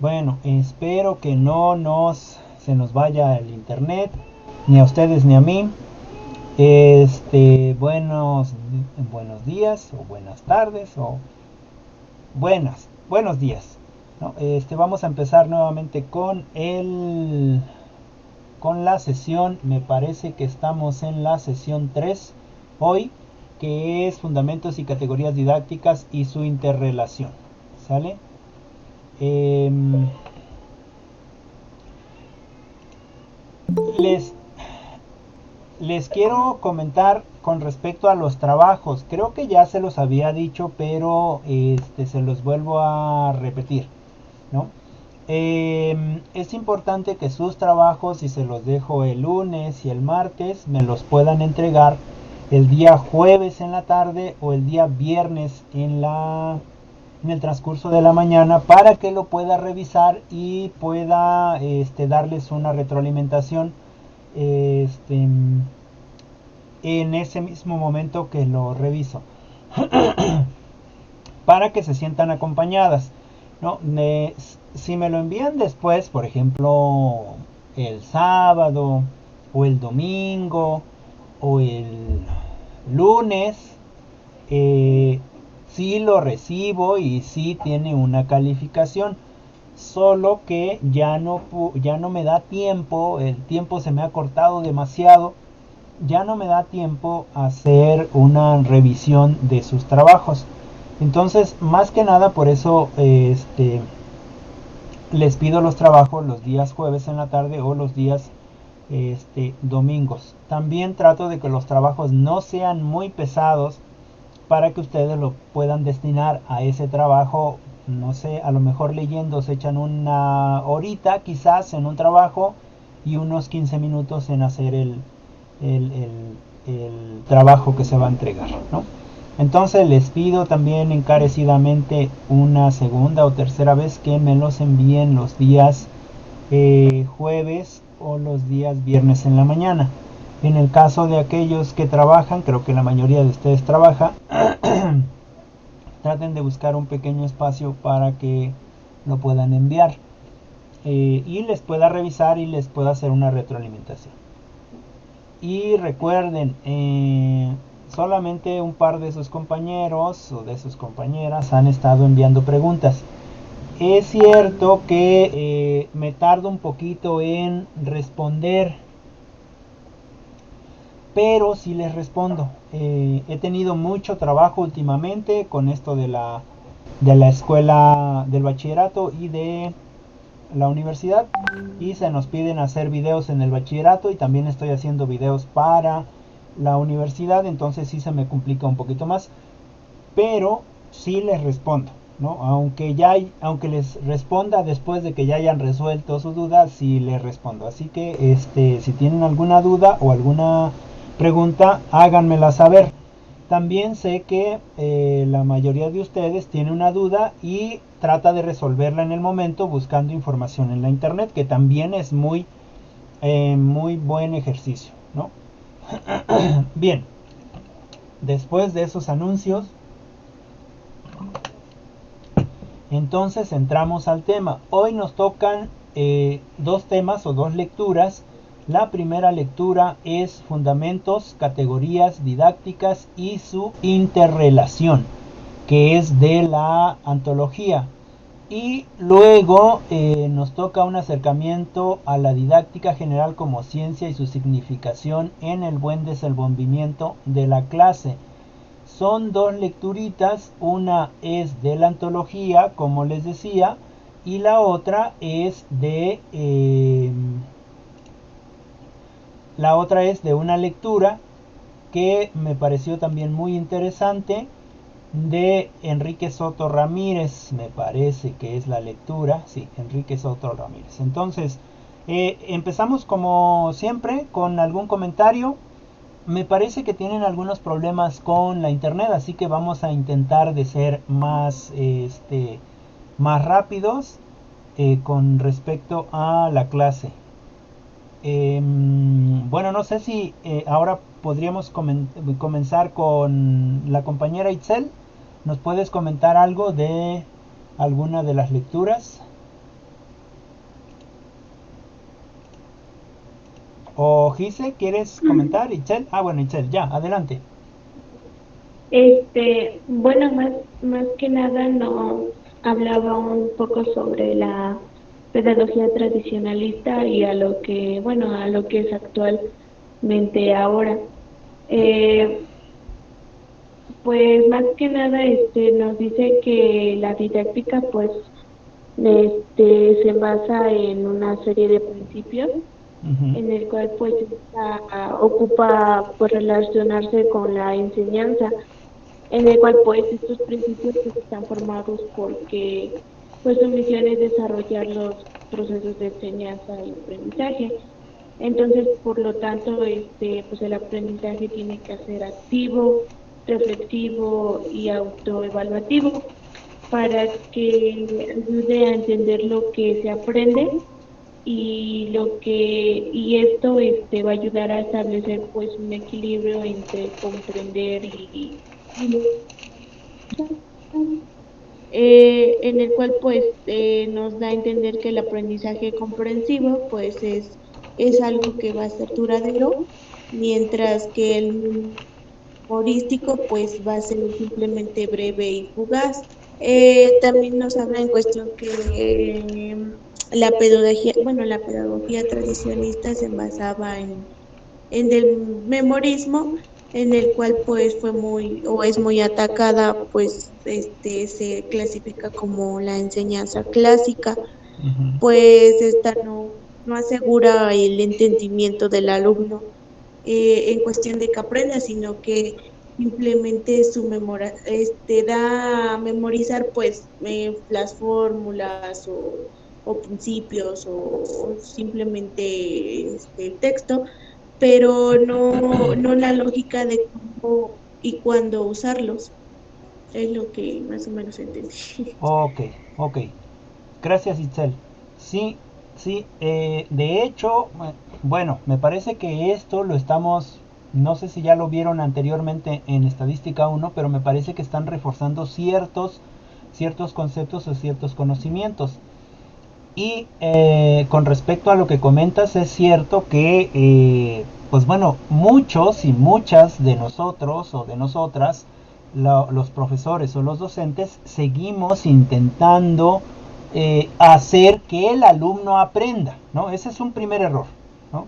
Bueno, espero que se nos vaya el internet, ni a ustedes ni a mí. Buenos días o buenas tardes o buenos días, ¿no? Vamos a empezar nuevamente con la sesión. Me parece que estamos en la sesión 3 hoy, que es fundamentos y categorías didácticas y su interrelación. ¿Sale? Les Les quiero comentar con respecto a los trabajos. Creo que ya se los había dicho, pero se los vuelvo a repetir, ¿no? Es importante que sus trabajos, si se los dejo el lunes y el martes, me los puedan entregar el día jueves en la tarde o el día viernes en el transcurso de la mañana, para que lo pueda revisar y pueda darles una retroalimentación en ese mismo momento que lo reviso, para que se sientan acompañadas, ¿no? Si me lo envían después, por ejemplo el sábado o el domingo o el lunes, sí lo recibo y sí tiene una calificación, solo que ya no me da tiempo, el tiempo se me ha cortado demasiado, ya no me da tiempo a hacer una revisión de sus trabajos. Entonces, más que nada, por eso les pido los trabajos los días jueves en la tarde o los días domingos. También trato de que los trabajos no sean muy pesados, para que ustedes lo puedan destinar a ese trabajo. No sé, a lo mejor leyendo se echan una horita quizás en un trabajo y unos 15 minutos en hacer el, el trabajo que se va a entregar, ¿no? Entonces les pido también encarecidamente una segunda o tercera vez que me los envíen los días jueves o los días viernes en la mañana. En el caso de aquellos que trabajan, creo que la mayoría de ustedes trabaja, traten de buscar un pequeño espacio para que lo puedan enviar y les pueda revisar y les pueda hacer una retroalimentación. Y recuerden, solamente un par de sus compañeros o de sus compañeras han estado enviando preguntas. Es cierto que me tardo un poquito en responder, pero sí les respondo. He tenido mucho trabajo últimamente con esto de la escuela, del bachillerato y de la universidad, y se nos piden hacer videos en el bachillerato y también estoy haciendo videos para la universidad, entonces sí se me complica un poquito más, pero sí les respondo, ¿no? Aunque les responda después de que ya hayan resuelto su duda, sí les respondo. Así que si tienen alguna duda o alguna pregunta, háganmela saber. También sé que la mayoría de ustedes tiene una duda y trata de resolverla en el momento buscando información en la internet, que también es muy buen ejercicio, ¿no? Bien, después de esos anuncios, entonces entramos al tema. Hoy nos tocan dos temas o dos lecturas. La primera lectura es Fundamentos, Categorías Didácticas y su interrelación, que es de la antología. Y luego nos toca un acercamiento a la didáctica general como ciencia y su significación en el buen desenvolvimiento de la clase. Son dos lecturitas, una es de la antología, como les decía, y la otra es de una lectura que me pareció también muy interesante, de Enrique Soto Ramírez. Me parece que es la lectura, sí, Enrique Soto Ramírez. Entonces, empezamos como siempre con algún comentario. Me parece que tienen algunos problemas con la internet, así que vamos a intentar de ser más rápidos con respecto a la clase. Bueno, no sé si ahora podríamos comenzar con la compañera Itzel. ¿Nos puedes comentar algo de alguna de las lecturas? O Gise, ¿quieres comentar? Itzel. Ah, bueno, Itzel, ya, adelante. Bueno, más que nada nos hablaba un poco sobre la pedagogía tradicionalista y a lo que, bueno, a lo que es actualmente ahora. Eh, pues más que nada, nos dice que la didáctica, pues, se basa en una serie de principios Ujú, en el cual pues ocupa pues relacionarse con la enseñanza, en el cual pues estos principios pues, están formados porque pues su misión es desarrollar los procesos de enseñanza y aprendizaje. Entonces, por lo tanto, pues el aprendizaje tiene que ser activo, reflexivo y autoevaluativo para que ayude a entender lo que se aprende y esto va a ayudar a establecer pues un equilibrio entre comprender en el cual pues nos da a entender que el aprendizaje comprensivo pues es algo que va a ser duradero, mientras que el humorístico pues va a ser simplemente breve y fugaz. También nos habla en cuestión que la pedagogía tradicionista se basaba en el memorismo, en el cual pues fue muy o es muy atacada, pues se clasifica como la enseñanza clásica, ujú. pues esta no asegura el entendimiento del alumno en cuestión de que aprenda, sino que simplemente da a memorizar pues las fórmulas o principios o simplemente el texto, pero no la lógica de cómo y cuándo usarlos. Es lo que más o menos entendí. Ok, ok. Gracias, Itzel. Sí, sí, de hecho, bueno, me parece que esto lo estamos, no sé si ya lo vieron anteriormente en Estadística 1, pero me parece que están reforzando ciertos conceptos o ciertos conocimientos. Y con respecto a lo que comentas, es cierto que, pues bueno, muchos y muchas de nosotros o de nosotras, los profesores o los docentes, seguimos intentando hacer que el alumno aprenda, ¿no? Ese es un primer error, ¿no?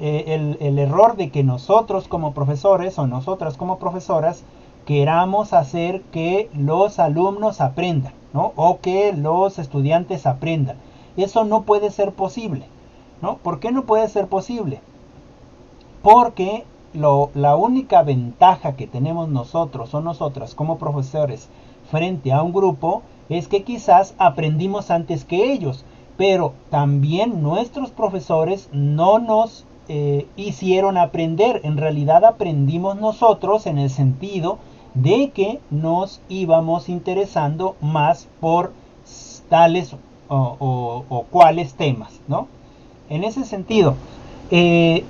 El error de que nosotros como profesores o nosotras como profesoras queramos hacer que los alumnos aprendan, ¿no? O que los estudiantes aprendan. Eso no puede ser posible, ¿no? ¿Por qué no puede ser posible? Porque la única ventaja que tenemos nosotros o nosotras como profesores frente a un grupo es que quizás aprendimos antes que ellos, pero también nuestros profesores no nos hicieron aprender, en realidad aprendimos nosotros en el sentido de que nos íbamos interesando más por tales o cuales temas, ¿no? En ese sentido, eh,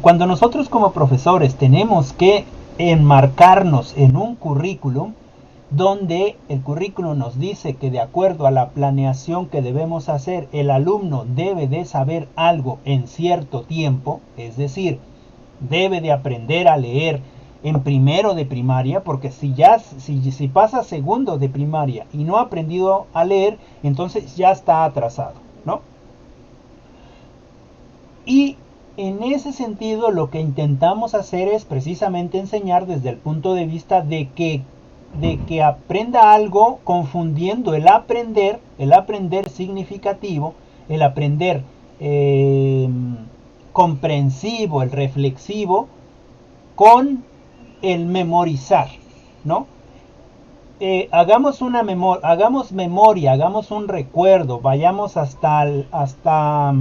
cuando nosotros como profesores tenemos que enmarcarnos en un currículum, donde el currículum nos dice que de acuerdo a la planeación que debemos hacer, el alumno debe de saber algo en cierto tiempo, es decir, debe de aprender a leer en primero de primaria, porque si pasa segundo de primaria y no ha aprendido a leer, entonces ya está atrasado, ¿no? Y en ese sentido lo que intentamos hacer es precisamente enseñar desde el punto de vista de que aprenda algo confundiendo el aprender significativo, el aprender eh, comprensivo, el reflexivo, con el memorizar, ¿no? Hagamos memoria, hagamos un recuerdo, vayamos hasta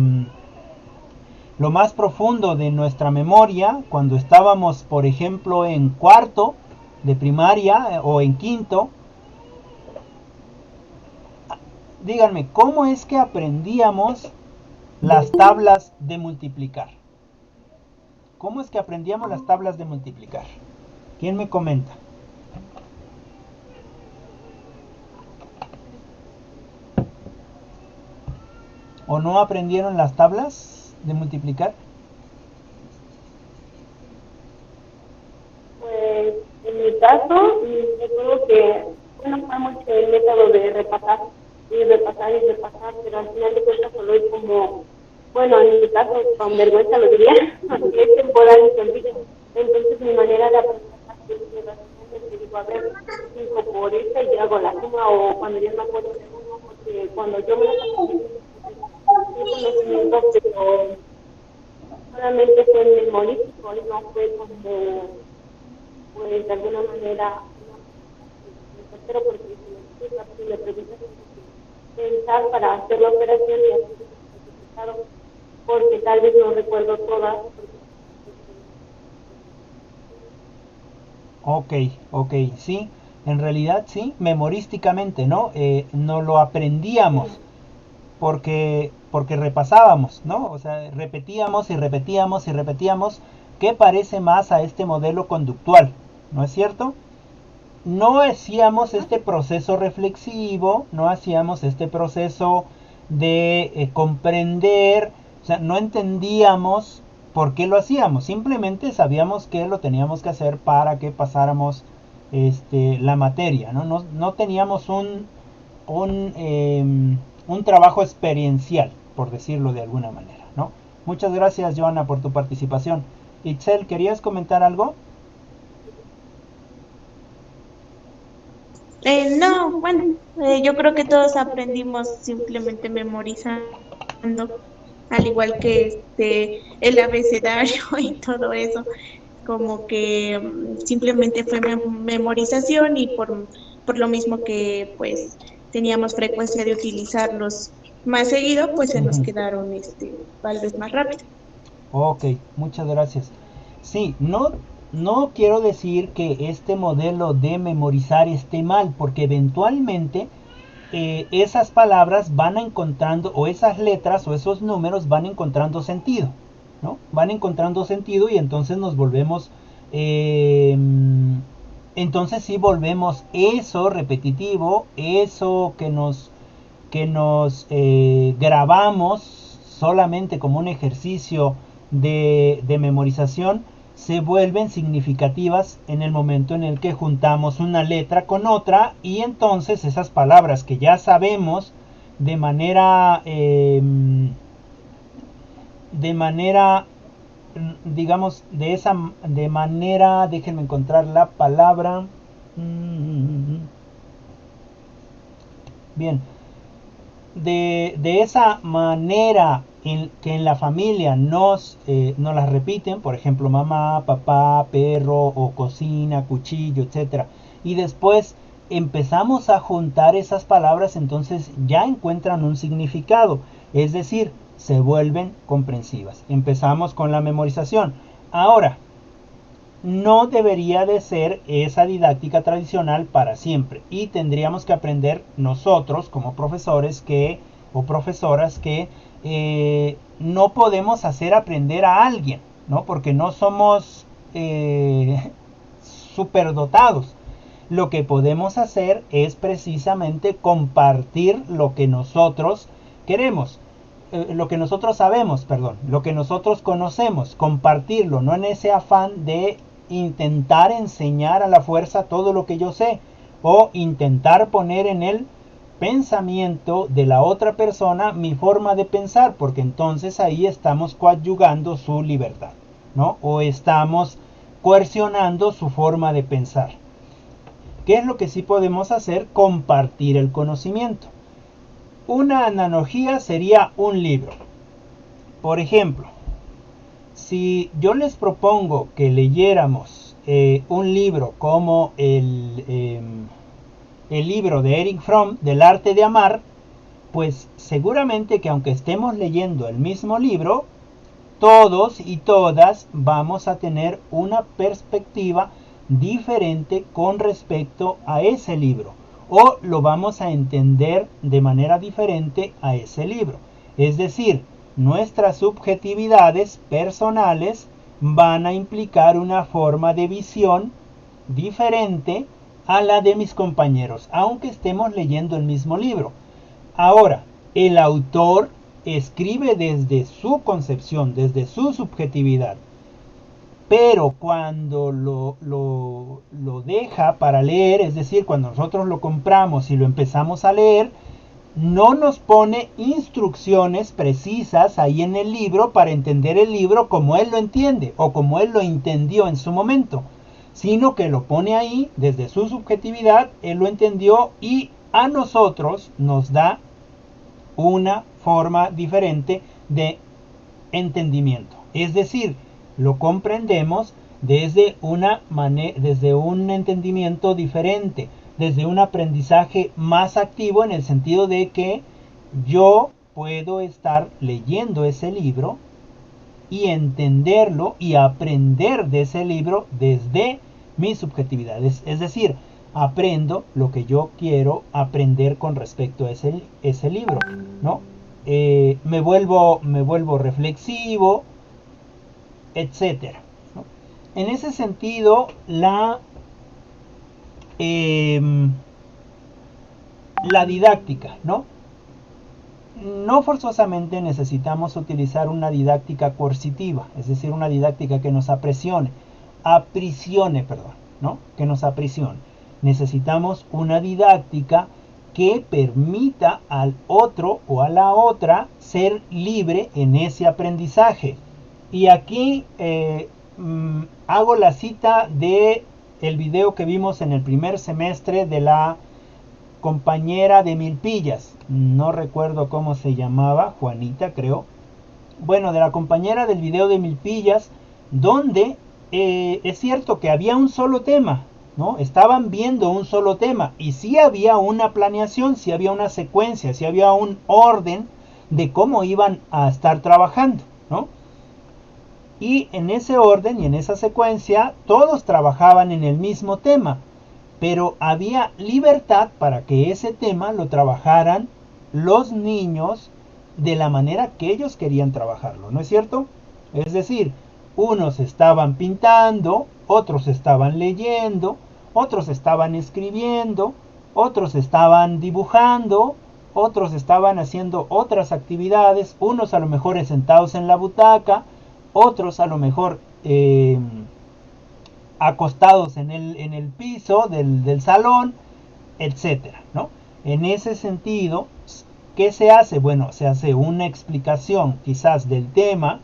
lo más profundo de nuestra memoria, cuando estábamos, por ejemplo, en cuarto de primaria o en quinto, díganme, ¿cómo es que aprendíamos las tablas de multiplicar? ¿Cómo es que aprendíamos las tablas de multiplicar? ¿Quién me comenta? ¿O no aprendieron las tablas de multiplicar? el método de repasar y repasar y repasar, pero al final de cuentas solo es como, bueno, en mi caso, con vergüenza lo diría, es temporal y se olvida. Entonces mi manera de aprender es que digo, a ver, 5 por esta y hago la suma, o cuando ya me acuerdo de uno, porque cuando yo me lo aprendí, un conocimiento, pero solamente fue memorístico y no fue como, pues de alguna manera, pero porque si le preguntas pensar para hacer la operación y hacer el resultado, porque tal vez no recuerdo todas. Ok, sí, en realidad sí, memorísticamente, ¿no? No lo aprendíamos porque repasábamos, ¿no? O sea, repetíamos y repetíamos y repetíamos, que parece más a este modelo conductual, ¿no es cierto? No hacíamos este proceso reflexivo, no hacíamos este proceso de comprender, o sea, no entendíamos por qué lo hacíamos, simplemente sabíamos que lo teníamos que hacer para que pasáramos la materia, ¿no? No teníamos un trabajo experiencial, por decirlo de alguna manera, ¿no? Muchas gracias, Joana, por tu participación. Itzel, ¿querías comentar algo? No, bueno, yo creo que todos aprendimos simplemente memorizando, al igual que el abecedario y todo eso, como que simplemente fue memorización y por lo mismo que pues teníamos frecuencia de utilizarlos más seguido, pues se nos Ujú. quedaron tal vez más rápido. Ok, muchas gracias. Sí, no quiero decir que este modelo de memorizar esté mal, porque eventualmente esas palabras van encontrando, o esas letras o esos números van encontrando sentido, ¿no? Van encontrando sentido y entonces nos volvemos, eh, entonces sí volvemos eso repetitivo, eso que nos grabamos solamente como un ejercicio de memorización, se vuelven significativas en el momento en el que juntamos una letra con otra, y entonces esas palabras que ya sabemos de manera digamos de manera, déjenme encontrar la palabra. Bien, de esa manera que en la familia nos las repiten, por ejemplo, mamá, papá, perro, o cocina, cuchillo, etcétera, y después empezamos a juntar esas palabras, entonces ya encuentran un significado, es decir, se vuelven comprensivas. Empezamos con la memorización. Ahora, no debería de ser esa didáctica tradicional para siempre, y tendríamos que aprender nosotros como profesores o profesoras que no podemos hacer aprender a alguien, ¿no? Porque no somos superdotados. Lo que podemos hacer es precisamente compartir lo que nosotros queremos, lo que nosotros sabemos, perdón, lo que nosotros conocemos, compartirlo, no en ese afán de intentar enseñar a la fuerza todo lo que yo sé, o intentar poner en el pensamiento de la otra persona mi forma de pensar, porque entonces ahí estamos coadyugando su libertad, ¿no? O estamos coercionando su forma de pensar. ¿Qué es lo que sí podemos hacer? Compartir el conocimiento. Una analogía sería un libro. Por ejemplo, si yo les propongo que leyéramos un libro como el libro de Eric Fromm, del arte de amar, pues seguramente que aunque estemos leyendo el mismo libro, todos y todas vamos a tener una perspectiva diferente con respecto a ese libro, o lo vamos a entender de manera diferente a ese libro. Es decir, nuestras subjetividades personales van a implicar una forma de visión diferente a la de mis compañeros, aunque estemos leyendo el mismo libro. Ahora, el autor escribe desde su concepción, desde su subjetividad. Pero cuando lo deja para leer, es decir, cuando nosotros lo compramos y lo empezamos a leer, no nos pone instrucciones precisas ahí en el libro para entender el libro como él lo entiende o como él lo entendió en su momento, sino que lo pone ahí desde su subjetividad, él lo entendió y a nosotros nos da una forma diferente de entendimiento. Es decir, lo comprendemos desde un entendimiento diferente, desde un aprendizaje más activo en el sentido de que yo puedo estar leyendo ese libro y entenderlo y aprender de ese libro desde mi subjetividad. Es decir, aprendo lo que yo quiero aprender con respecto a ese libro, ¿no? Me vuelvo reflexivo, etcétera, ¿no? En ese sentido, la didáctica, ¿no? No forzosamente necesitamos utilizar una didáctica coercitiva, es decir, una didáctica que nos aprisione, ¿no? Que nos aprisione. Necesitamos una didáctica que permita al otro o a la otra ser libre en ese aprendizaje. Y aquí hago la cita de el video que vimos en el primer semestre de la compañera de Milpillas, no recuerdo cómo se llamaba, Juanita creo, bueno, de la compañera del video de Milpillas, donde es cierto que había un solo tema, ¿no? Estaban viendo un solo tema y sí había una planeación, sí había una secuencia, sí había un orden de cómo iban a estar trabajando, ¿no? Y en ese orden y en esa secuencia todos trabajaban en el mismo tema, pero había libertad para que ese tema lo trabajaran los niños de la manera que ellos querían trabajarlo, ¿no es cierto? Es decir, unos estaban pintando, otros estaban leyendo, otros estaban escribiendo, otros estaban dibujando, otros estaban haciendo otras actividades, unos a lo mejor sentados en la butaca, otros a lo mejor acostados en el piso del salón, etcétera, ¿no? En ese sentido, ¿qué se hace? Bueno, se hace una explicación quizás del tema,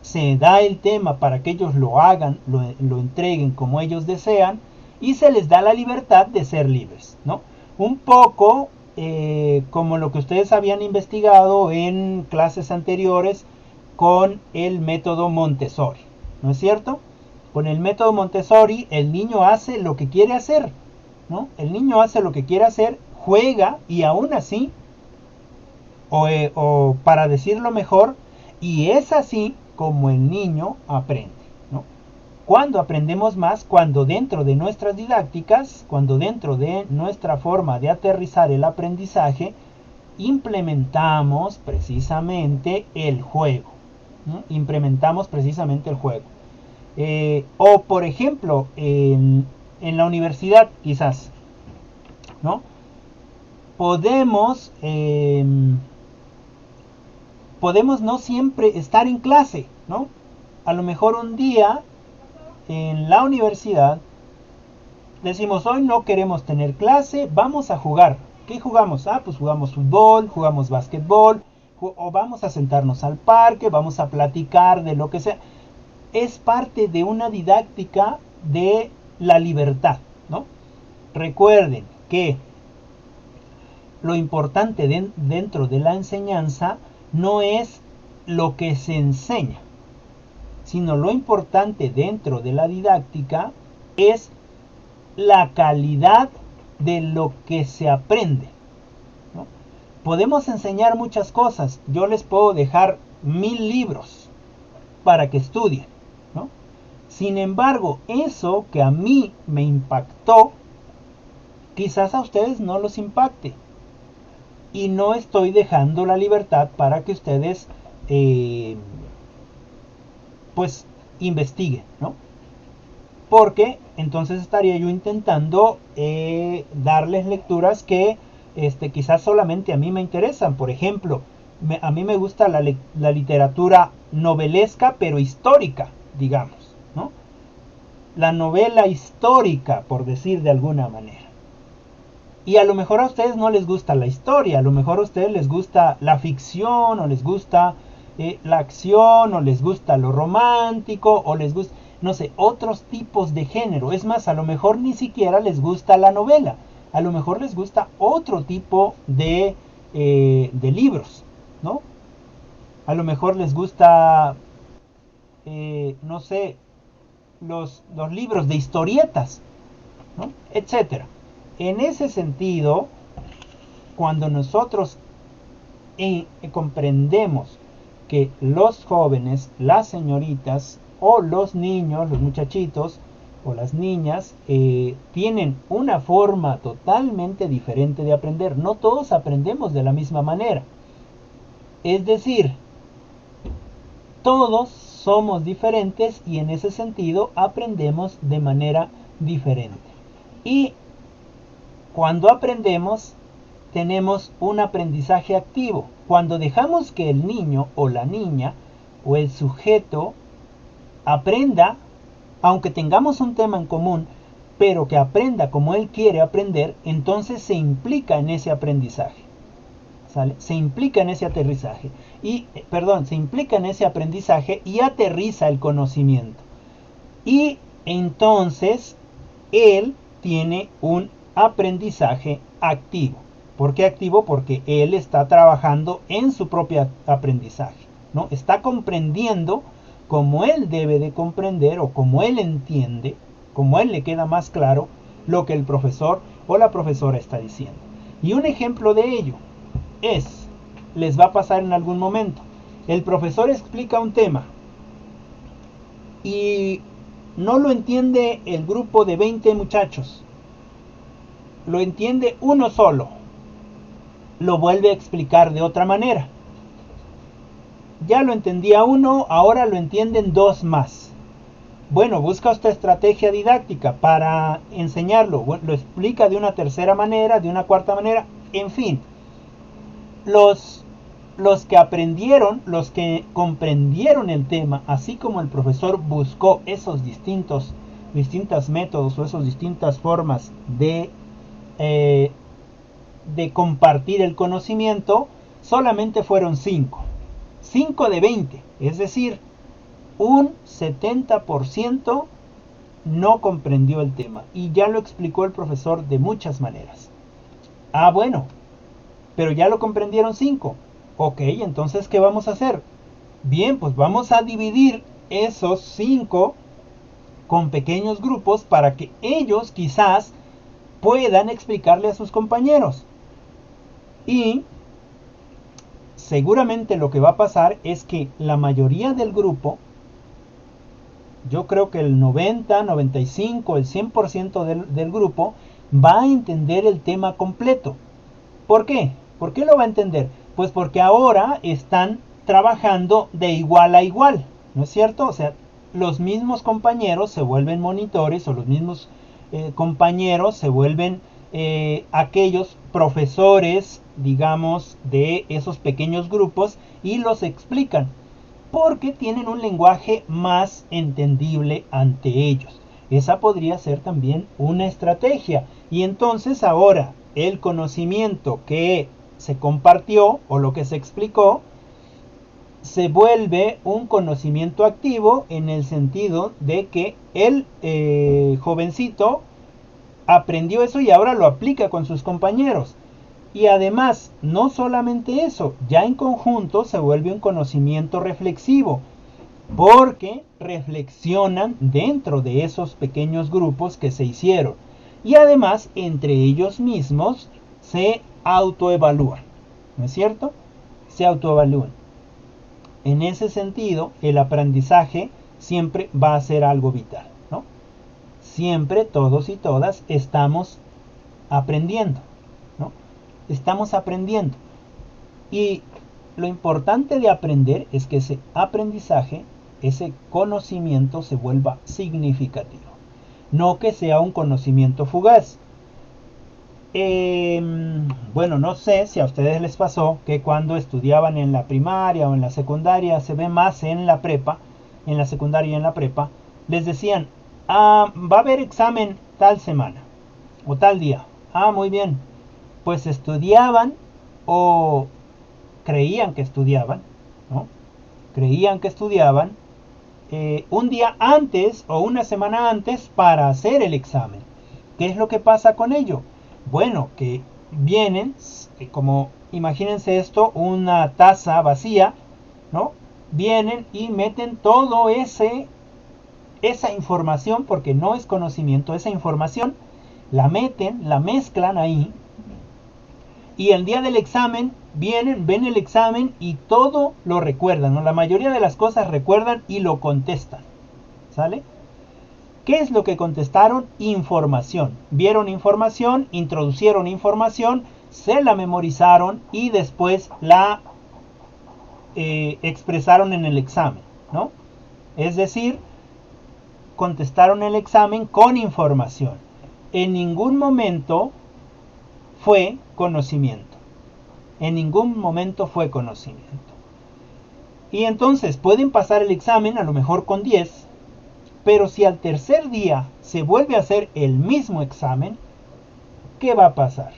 se da el tema para que ellos lo hagan, lo entreguen como ellos desean y se les da la libertad de ser libres, ¿no? Un poco como lo que ustedes habían investigado en clases anteriores con el método Montessori, ¿no es cierto? Con el método Montessori el niño hace lo que quiere hacer, ¿no? El niño hace lo que quiere hacer, juega y aún así, o para decirlo mejor, y es así como el niño aprende, ¿no? ¿Cuándo aprendemos más? Cuando dentro de nuestras didácticas, cuando dentro de nuestra forma de aterrizar el aprendizaje, implementamos precisamente el juego, ¿no? Implementamos precisamente el juego. O por ejemplo, en la universidad quizás, ¿no? Podemos no siempre estar en clase, ¿no? A lo mejor un día en la universidad decimos, hoy no queremos tener clase, vamos a jugar. ¿Qué jugamos? Ah, pues jugamos fútbol, jugamos básquetbol, o vamos a sentarnos al parque, vamos a platicar de lo que sea. Es parte de una didáctica de la libertad, ¿no? Recuerden que lo importante dentro de la enseñanza no es lo que se enseña, sino lo importante dentro de la didáctica es la calidad de lo que se aprende, ¿no? Podemos enseñar muchas cosas, yo les puedo dejar 1000 libros para que estudien, ¿no? Sin embargo, eso que a mí me impactó, quizás a ustedes no los impacte. Y no estoy dejando la libertad para que ustedes pues investiguen, ¿no? Porque entonces estaría yo intentando darles lecturas que quizás solamente a mí me interesan. Por ejemplo, a mí me gusta la literatura novelesca pero histórica, digamos, ¿no? La novela histórica, por decir de alguna manera. Y a lo mejor a ustedes no les gusta la historia, a lo mejor a ustedes les gusta la ficción, o les gusta la acción, o les gusta lo romántico, o les gusta, no sé, otros tipos de género. Es más, a lo mejor ni siquiera les gusta la novela, a lo mejor les gusta otro tipo de libros, ¿no? A lo mejor les gusta, no sé, los libros de historietas, ¿no? Etcétera. En ese sentido, cuando nosotros comprendemos que los jóvenes, las señoritas o los niños, los muchachitos o las niñas tienen una forma totalmente diferente de aprender, no todos aprendemos de la misma manera. Es decir, todos somos diferentes y en ese sentido aprendemos de manera diferente. Y cuando aprendemos, tenemos un aprendizaje activo. Cuando dejamos que el niño o la niña o el sujeto aprenda, aunque tengamos un tema en común, pero que aprenda como él quiere aprender, entonces se implica en ese aprendizaje. ¿Sale? Se implica en ese aterrizaje. Se implica en ese aprendizaje y aterriza el conocimiento. Y entonces él tiene un aprendizaje activo. ¿Por qué activo? Porque él está trabajando en su propio aprendizaje, ¿no? Está comprendiendo como él debe de comprender o como él entiende, como él le queda más claro lo que el profesor o la profesora está diciendo. Y un ejemplo de ello les va a pasar en algún momento. El profesor explica un tema y no lo entiende el grupo de 20 muchachos. Lo entiende uno solo. Lo vuelve a explicar de otra manera. Ya lo entendía uno, ahora lo entienden dos más. Bueno, busca esta estrategia didáctica para enseñarlo. Bueno, lo explica de una tercera manera, de una cuarta manera, en fin. Los que aprendieron, los que comprendieron el tema, así como el profesor buscó esos distintos métodos o esas distintas formas de compartir el conocimiento, solamente fueron 5 de 20, es decir, un 70% no comprendió el tema, y ya lo explicó el profesor de muchas maneras. Bueno, pero ya lo comprendieron 5. Ok, entonces ¿qué vamos a hacer? Bien, pues vamos a dividir esos 5 con pequeños grupos para que ellos quizás puedan explicarle a sus compañeros. Y seguramente lo que va a pasar es que la mayoría del grupo, yo creo que el 90, 95, el 100% del grupo va a entender el tema completo. ¿Por qué? ¿Por qué lo va a entender? Pues porque ahora están trabajando de igual a igual, ¿no es cierto? O sea, los mismos compañeros se vuelven monitores, o los mismos compañeros se vuelven aquellos profesores, digamos, de esos pequeños grupos, y los explican, porque tienen un lenguaje más entendible ante ellos. Esa podría ser también una estrategia. Y entonces ahora el conocimiento que se compartió o lo que se explicó se vuelve un conocimiento activo, en el sentido de que el jovencito aprendió eso y ahora lo aplica con sus compañeros. Y además, no solamente eso, ya en conjunto se vuelve un conocimiento reflexivo, porque reflexionan dentro de esos pequeños grupos que se hicieron. Y además, entre ellos mismos se autoevalúan, ¿no es cierto? Se autoevalúan. En ese sentido, el aprendizaje siempre va a ser algo vital, ¿no? Siempre todos y todas estamos aprendiendo, ¿no? Estamos aprendiendo. Y lo importante de aprender es que ese aprendizaje, ese conocimiento, se vuelva significativo. No que sea un conocimiento fugaz. Bueno, no sé si a ustedes les pasó que cuando estudiaban en la primaria o en la secundaria, se ve más en la prepa, en la secundaria y en la prepa, les decían, va a haber examen tal semana o tal día. Muy bien. Pues estudiaban o creían que estudiaban, ¿no? Creían que estudiaban un día antes o una semana antes para hacer el examen. ¿Qué es lo que pasa con ello? Bueno, que vienen, como imagínense esto, una taza vacía, ¿no? Vienen y meten todo esa información, porque no es conocimiento, esa información la meten, la mezclan ahí, y el día del examen vienen, ven el examen y todo lo recuerdan, ¿no? La mayoría de las cosas recuerdan y lo contestan, ¿sale? ¿Qué es lo que contestaron? Información. Vieron información, introducieron información, se la memorizaron y después la expresaron en el examen, ¿no? Es decir, contestaron el examen con información. En ningún momento fue conocimiento. En ningún momento fue conocimiento. Y entonces pueden pasar el examen a lo mejor con 10, pero si al tercer día se vuelve a hacer el mismo examen, ¿qué va a pasar?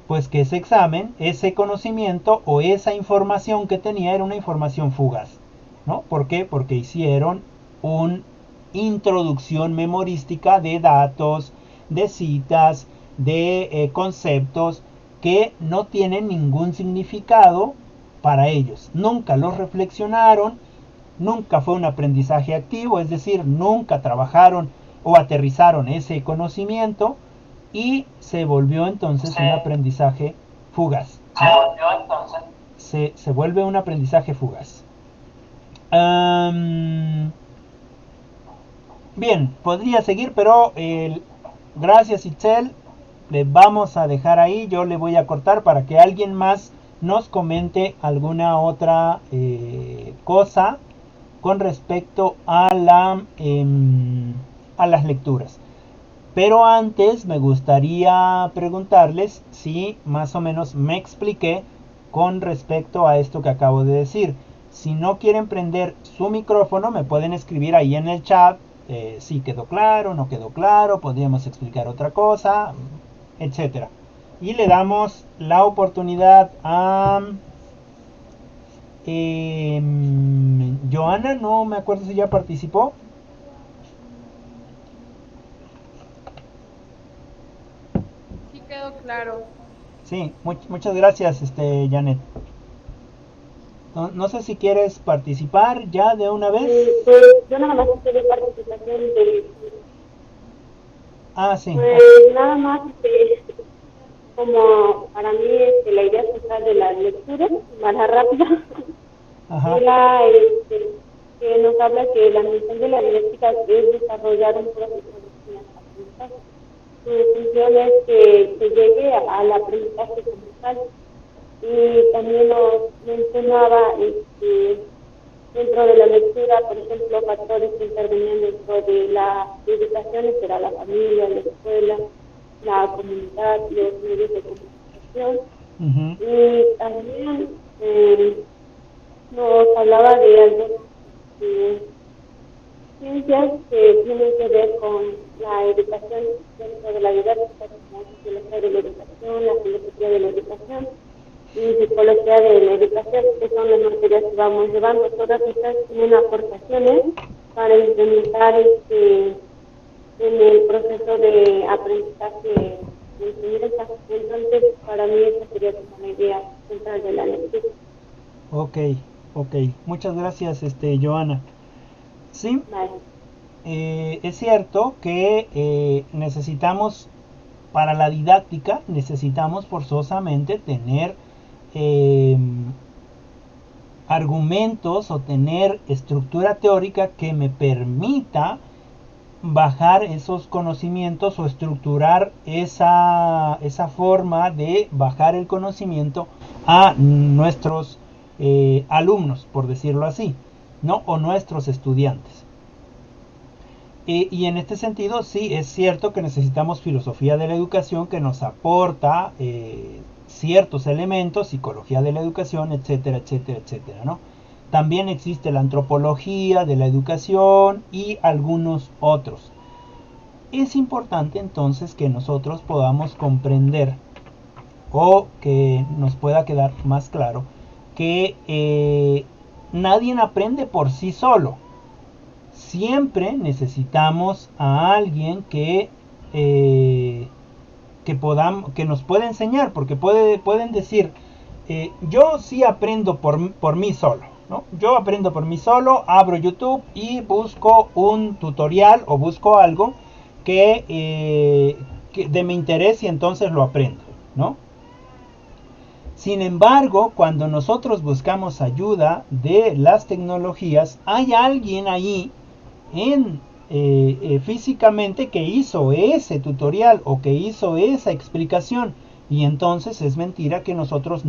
Pues que ese examen, ese conocimiento o esa información que tenía era una información fugaz, ¿no? ¿Por qué? Porque hicieron una introducción memorística de datos, de citas, de conceptos que no tienen ningún significado para ellos. Nunca los reflexionaron, nunca fue un aprendizaje activo, es decir, nunca trabajaron o aterrizaron ese conocimiento y se volvió entonces un aprendizaje fugaz. Se vuelve un aprendizaje fugaz. Bien, podría seguir, pero gracias Itzel, le vamos a dejar ahí, yo le voy a cortar para que alguien más nos comente alguna otra cosa con respecto a las lecturas. Pero antes me gustaría preguntarles si más o menos me expliqué con respecto a esto que acabo de decir. Si no quieren prender su micrófono, me pueden escribir ahí en el chat si quedó claro, no quedó claro, podríamos explicar otra cosa, etcétera. Y le damos la oportunidad a Joana, no me acuerdo si ya participó. Sí quedó claro. Sí, muchas gracias, Janet. No sé si quieres participar ya de una vez. Pues yo nada más hice participación de... Sí. Pues nada más, como para mí la idea central de las lecturas, más rápida, era que nos habla que la misión de la didáctica es desarrollar un proceso de aprendizaje. Su función es que se llegue al aprendizaje como tal. Y también nos mencionaba dentro de la lectura, por ejemplo, factores que intervenían dentro de la educación, que era la familia, la escuela, la comunidad, los medios de comunicación. Y también nos hablaba de algunas ciencias que tienen que ver con la educación dentro de la didáctica, como la filosofía de la educación, la filosofía de la educación y psicología de la educación, que son las materias que vamos llevando. Todas estas tienen aportaciones para implementar en el proceso de aprendizaje de enseñanza. Entonces, para mí esa sería como la idea central de la lectura. Ok. Muchas gracias, Joana. Sí, vale. Es cierto que necesitamos, para la didáctica, necesitamos forzosamente tener argumentos o tener estructura teórica que me permita bajar esos conocimientos o estructurar esa forma de bajar el conocimiento a nuestros alumnos, por decirlo así, ¿no? O nuestros estudiantes. Y en este sentido sí es cierto que necesitamos filosofía de la educación que nos aporta ciertos elementos, psicología de la educación, etcétera, etcétera, etcétera, ¿no? También existe la antropología de la educación y algunos otros. Es importante entonces que nosotros podamos comprender o que nos pueda quedar más claro que nadie aprende por sí solo. Siempre necesitamos a alguien que nos pueda enseñar, porque pueden decir, yo sí aprendo por mí solo, ¿no? Yo aprendo por mí solo, abro YouTube y busco un tutorial o busco algo que de mi interés y entonces lo aprendo, ¿no? Sin embargo, cuando nosotros buscamos ayuda de las tecnologías, hay alguien ahí físicamente que hizo ese tutorial o que hizo esa explicación, y entonces es mentira que nosotros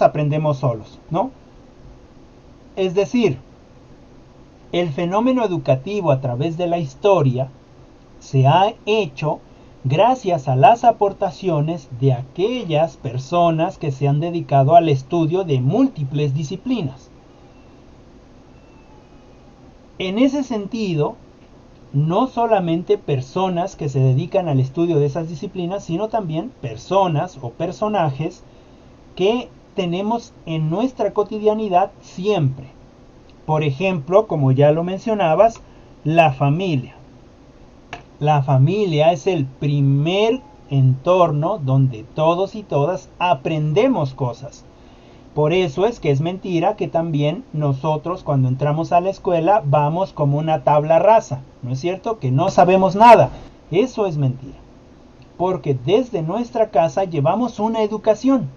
aprendemos solos, ¿no? Es decir, el fenómeno educativo a través de la historia se ha hecho gracias a las aportaciones de aquellas personas que se han dedicado al estudio de múltiples disciplinas. En ese sentido, no solamente personas que se dedican al estudio de esas disciplinas, sino también personas o personajes que tenemos en nuestra cotidianidad siempre. Por ejemplo, como ya lo mencionabas, la familia. La familia es el primer entorno donde todos y todas aprendemos cosas. Por eso es que es mentira que también nosotros cuando entramos a la escuela vamos como una tabla rasa, ¿no es cierto? Que no sabemos nada. Eso es mentira. Porque desde nuestra casa llevamos una educación,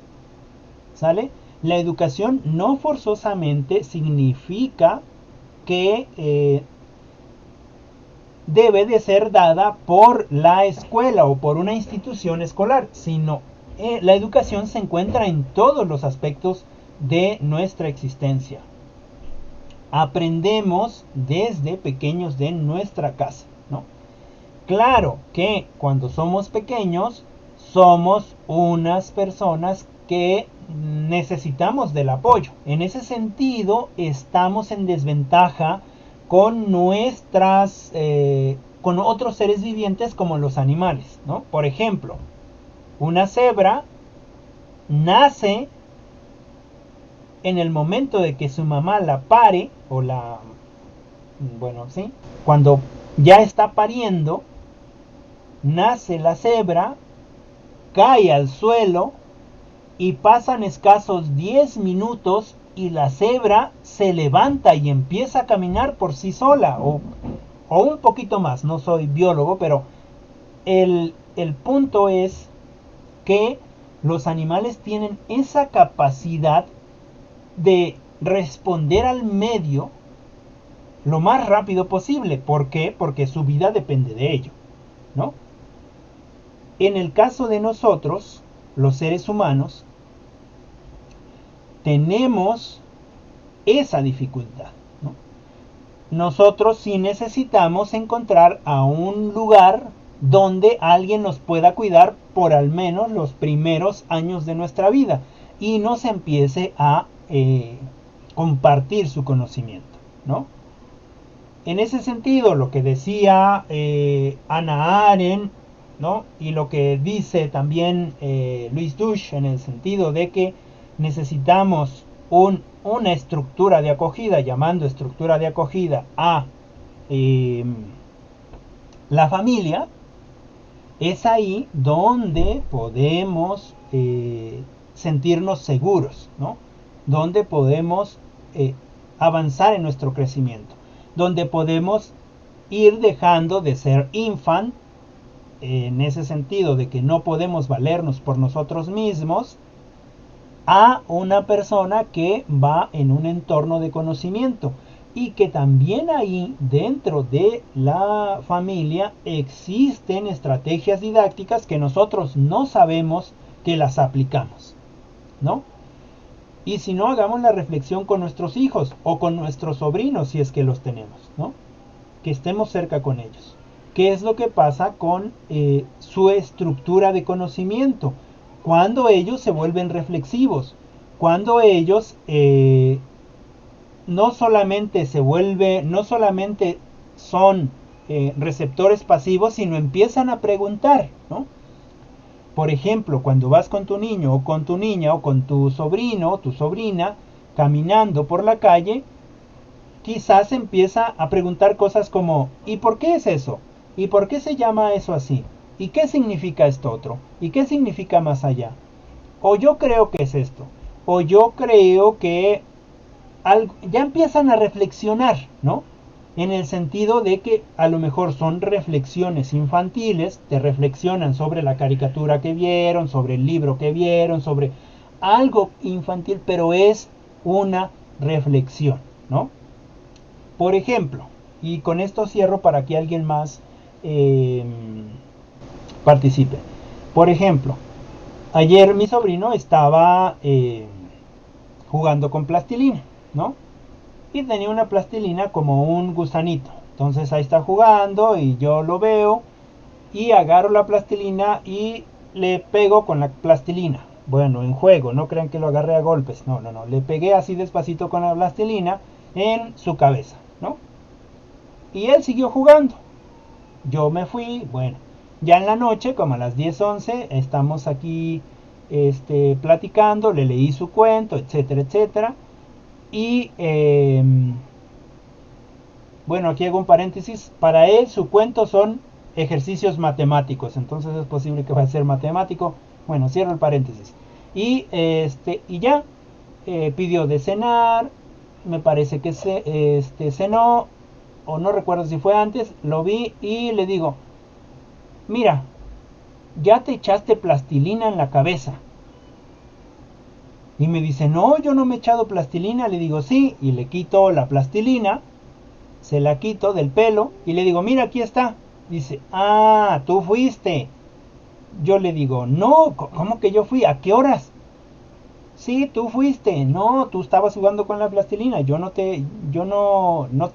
¿sale? La educación no forzosamente significa que debe de ser dada por la escuela o por una institución escolar, sino la educación se encuentra en todos los aspectos de nuestra existencia. Aprendemos desde pequeños de nuestra casa, ¿no? Claro que cuando somos pequeños somos unas personas que necesitamos del apoyo. En ese sentido estamos en desventaja con con otros seres vivientes como los animales, ¿no? Por ejemplo, una cebra nace en el momento de que su mamá la pare cuando ya está pariendo, nace la cebra, cae al suelo y pasan escasos 10 minutos y la cebra se levanta y empieza a caminar por sí sola o un poquito más. No soy biólogo, pero el punto es que los animales tienen esa capacidad de responder al medio lo más rápido posible. ¿Por qué? Porque su vida depende de ello, ¿no? En el caso de nosotros, los seres humanos, tenemos esa dificultad, ¿no? Nosotros sí necesitamos encontrar a un lugar donde alguien nos pueda cuidar por al menos los primeros años de nuestra vida y nos empiece a compartir su conocimiento, ¿no? En ese sentido, lo que decía Hannah Arendt, ¿no? Y lo que dice también Louis Duche, en el sentido de que necesitamos una estructura de acogida, llamando estructura de acogida a la familia, es ahí donde podemos sentirnos seguros, ¿no? Donde podemos avanzar en nuestro crecimiento, donde podemos ir dejando de ser infant, en ese sentido de que no podemos valernos por nosotros mismos, a una persona que va en un entorno de conocimiento, y que también ahí dentro de la familia existen estrategias didácticas que nosotros no sabemos que las aplicamos, ¿no? Y si no, hagamos la reflexión con nuestros hijos o con nuestros sobrinos si es que los tenemos, ¿no? Que estemos cerca con ellos. ¿Qué es lo que pasa con su estructura de conocimiento? Cuando ellos se vuelven reflexivos, cuando ellos no solamente son receptores pasivos, sino empiezan a preguntar, ¿no? Por ejemplo, cuando vas con tu niño o con tu niña o con tu sobrino o tu sobrina caminando por la calle, quizás empieza a preguntar cosas como ¿y por qué es eso? ¿Y por qué se llama eso así? ¿Y qué significa esto otro? ¿Y qué significa más allá? O yo creo que es esto. O yo creo que ya empiezan a reflexionar, ¿no? En el sentido de que a lo mejor son reflexiones infantiles, te reflexionan sobre la caricatura que vieron, sobre el libro que vieron, sobre algo infantil, pero es una reflexión, ¿no? Por ejemplo, y con esto cierro para que alguien más eh, participe. Por ejemplo, ayer mi sobrino estaba jugando con plastilina, ¿no? Y tenía una plastilina como un gusanito. Entonces ahí está jugando y yo lo veo y agarro la plastilina y le pego con la plastilina. Bueno, en juego, no crean que lo agarré a golpes. No, no, no. Le pegué así despacito con la plastilina en su cabeza, ¿no? Y él siguió jugando. Yo me fui, bueno, ya en la noche, como a las 10, 11, estamos aquí platicando, le leí su cuento, etcétera, etcétera. Y bueno, aquí hago un paréntesis. Para él su cuento son ejercicios matemáticos. Entonces es posible que va a ser matemático. Bueno, cierro el paréntesis. Y ya pidió de cenar. Me parece que cenó. O no recuerdo si fue antes. Lo vi y le digo, mira, ya te echaste plastilina en la cabeza. Y me dice, no, yo no me he echado plastilina. Le digo, sí. Y le quito la plastilina. Se la quito del pelo y le digo, mira, aquí está. Dice, ah, tú fuiste. Yo le digo, no, ¿cómo que yo fui? ¿A qué horas? Sí, tú fuiste. No, tú estabas jugando con la plastilina. No te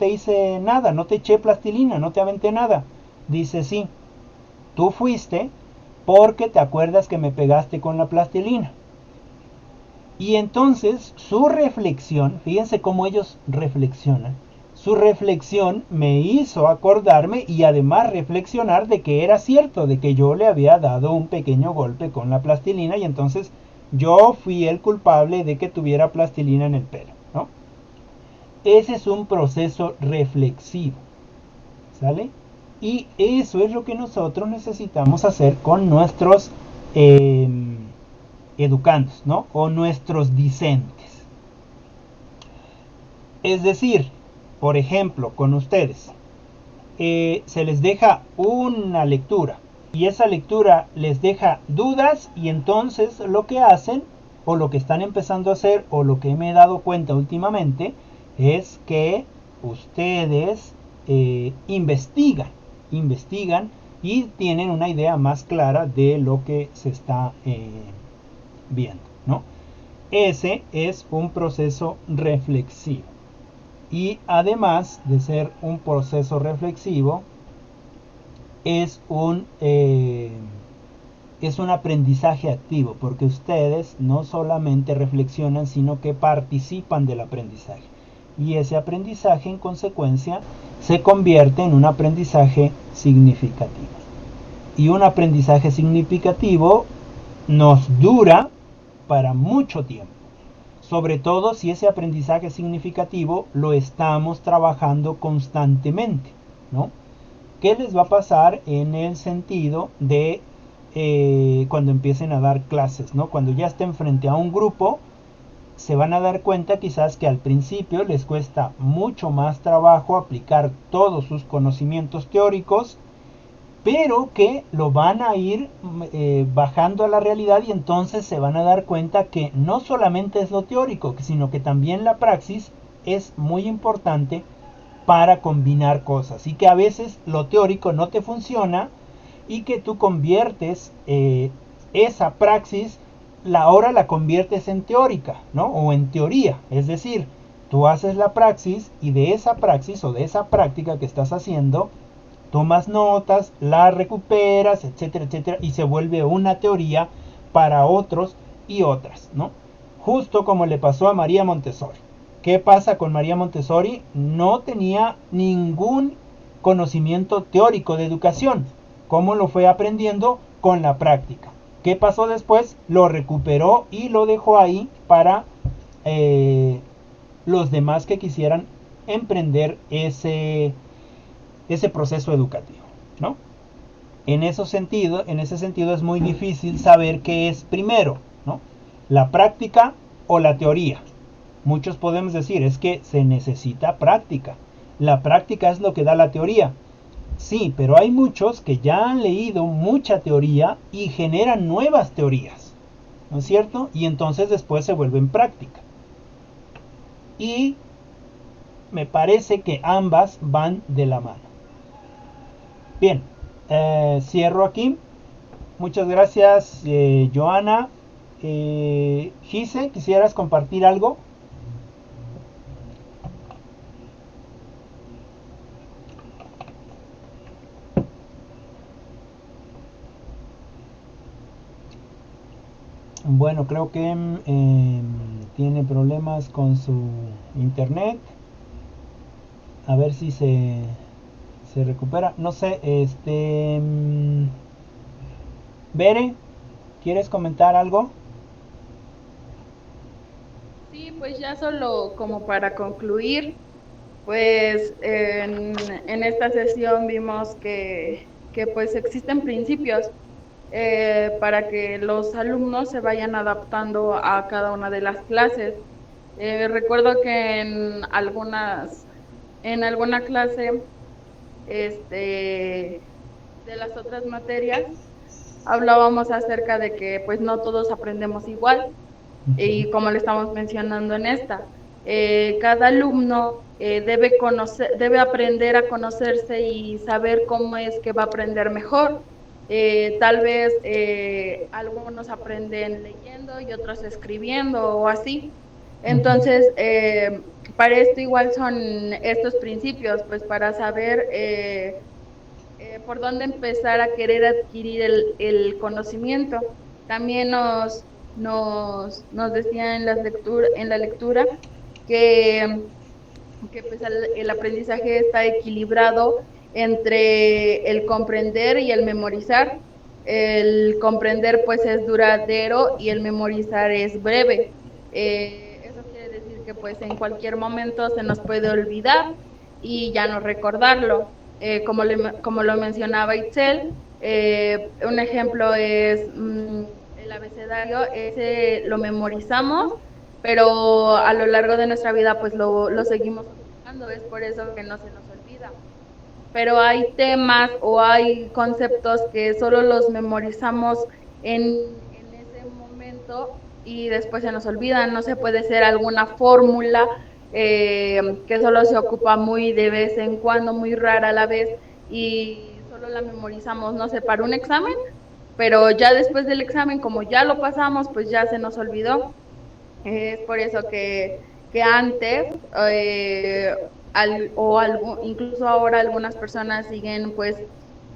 hice nada, no te eché plastilina, no te aventé nada. Dice, sí, tú fuiste porque te acuerdas que me pegaste con la plastilina. Y entonces su reflexión, fíjense cómo ellos reflexionan. Su reflexión me hizo acordarme y además reflexionar de que era cierto, de que yo le había dado un pequeño golpe con la plastilina y entonces yo fui el culpable de que tuviera plastilina en el pelo, ¿no? Ese es un proceso reflexivo, ¿sale? Y eso es lo que nosotros necesitamos hacer con nuestros educandos, ¿no? O nuestros discentes. Es decir, por ejemplo, con ustedes, se les deja una lectura y esa lectura les deja dudas y entonces lo que hacen o lo que están empezando a hacer o lo que me he dado cuenta últimamente es que ustedes investigan y tienen una idea más clara de lo que se está viendo, ¿no? Ese es un proceso reflexivo. Y además de ser un proceso reflexivo, es un aprendizaje activo, porque ustedes no solamente reflexionan, sino que participan del aprendizaje. Y ese aprendizaje, en consecuencia, se convierte en un aprendizaje significativo. Y un aprendizaje significativo nos dura para mucho tiempo. Sobre todo si ese aprendizaje significativo lo estamos trabajando constantemente, ¿no? ¿Qué les va a pasar en el sentido de cuando empiecen a dar clases, ¿no? Cuando ya estén frente a un grupo, se van a dar cuenta quizás que al principio les cuesta mucho más trabajo aplicar todos sus conocimientos teóricos, pero que lo van a ir bajando a la realidad y entonces se van a dar cuenta que no solamente es lo teórico, sino que también la praxis es muy importante para combinar cosas y que a veces lo teórico no te funciona y que tú conviertes esa praxis, ahora la conviertes en teórica, ¿no? O en teoría, es decir, tú haces la praxis y de esa praxis o de esa práctica que estás haciendo tomas notas, la recuperas, etcétera, etcétera, y se vuelve una teoría para otros y otras, ¿no? justo como le pasó a María Montessori. ¿Qué pasa con María Montessori? No tenía ningún conocimiento teórico de educación. ¿Cómo lo fue aprendiendo? Con la práctica. ¿Qué pasó después? Lo recuperó y lo dejó ahí para los demás que quisieran emprender ese proceso educativo, ¿no? En ese sentido es muy difícil saber qué es primero, ¿no? La práctica o la teoría. Muchos podemos decir, es que se necesita práctica. La práctica es lo que da la teoría. Sí, pero hay muchos que ya han leído mucha teoría y generan nuevas teorías, ¿no es cierto? Y entonces después se vuelven práctica. Y me parece que ambas van de la mano. Bien, cierro aquí. Muchas gracias, Joana. Gise, ¿quisieras compartir algo? Bueno, creo que tiene problemas con su internet. A ver si se recupera. No sé, Bere, ¿quieres comentar algo? Sí, pues ya solo como para concluir, pues en esta sesión vimos que pues existen principios para que los alumnos se vayan adaptando a cada una de las clases. Recuerdo que en alguna clase, de las otras materias, hablábamos acerca de que pues no todos aprendemos igual y como le estamos mencionando en esta, cada alumno debe aprender a conocerse y saber cómo es que va a aprender mejor. Tal vez algunos aprenden leyendo y otros escribiendo o así. Entonces, para esto igual son estos principios, pues para saber por dónde empezar a querer adquirir el conocimiento. También nos decía en la lectura que, que pues el aprendizaje está equilibrado entre el comprender y el memorizar. El comprender pues es duradero y el memorizar es breve. Eso quiere decir que pues en cualquier momento se nos puede olvidar y ya no recordarlo. Como lo mencionaba Itzel, un ejemplo es el abecedario, ese lo memorizamos, pero a lo largo de nuestra vida pues lo seguimos utilizando, es por eso que no se nos olvida. Pero hay temas o hay conceptos que solo los memorizamos en ese momento y después se nos olvidan, no se puede ser alguna fórmula que solo se ocupa muy de vez en cuando, muy rara a la vez, y solo la memorizamos, no sé, para un examen, pero ya después del examen, como ya lo pasamos, pues ya se nos olvidó. Es por eso que antes, incluso ahora algunas personas siguen pues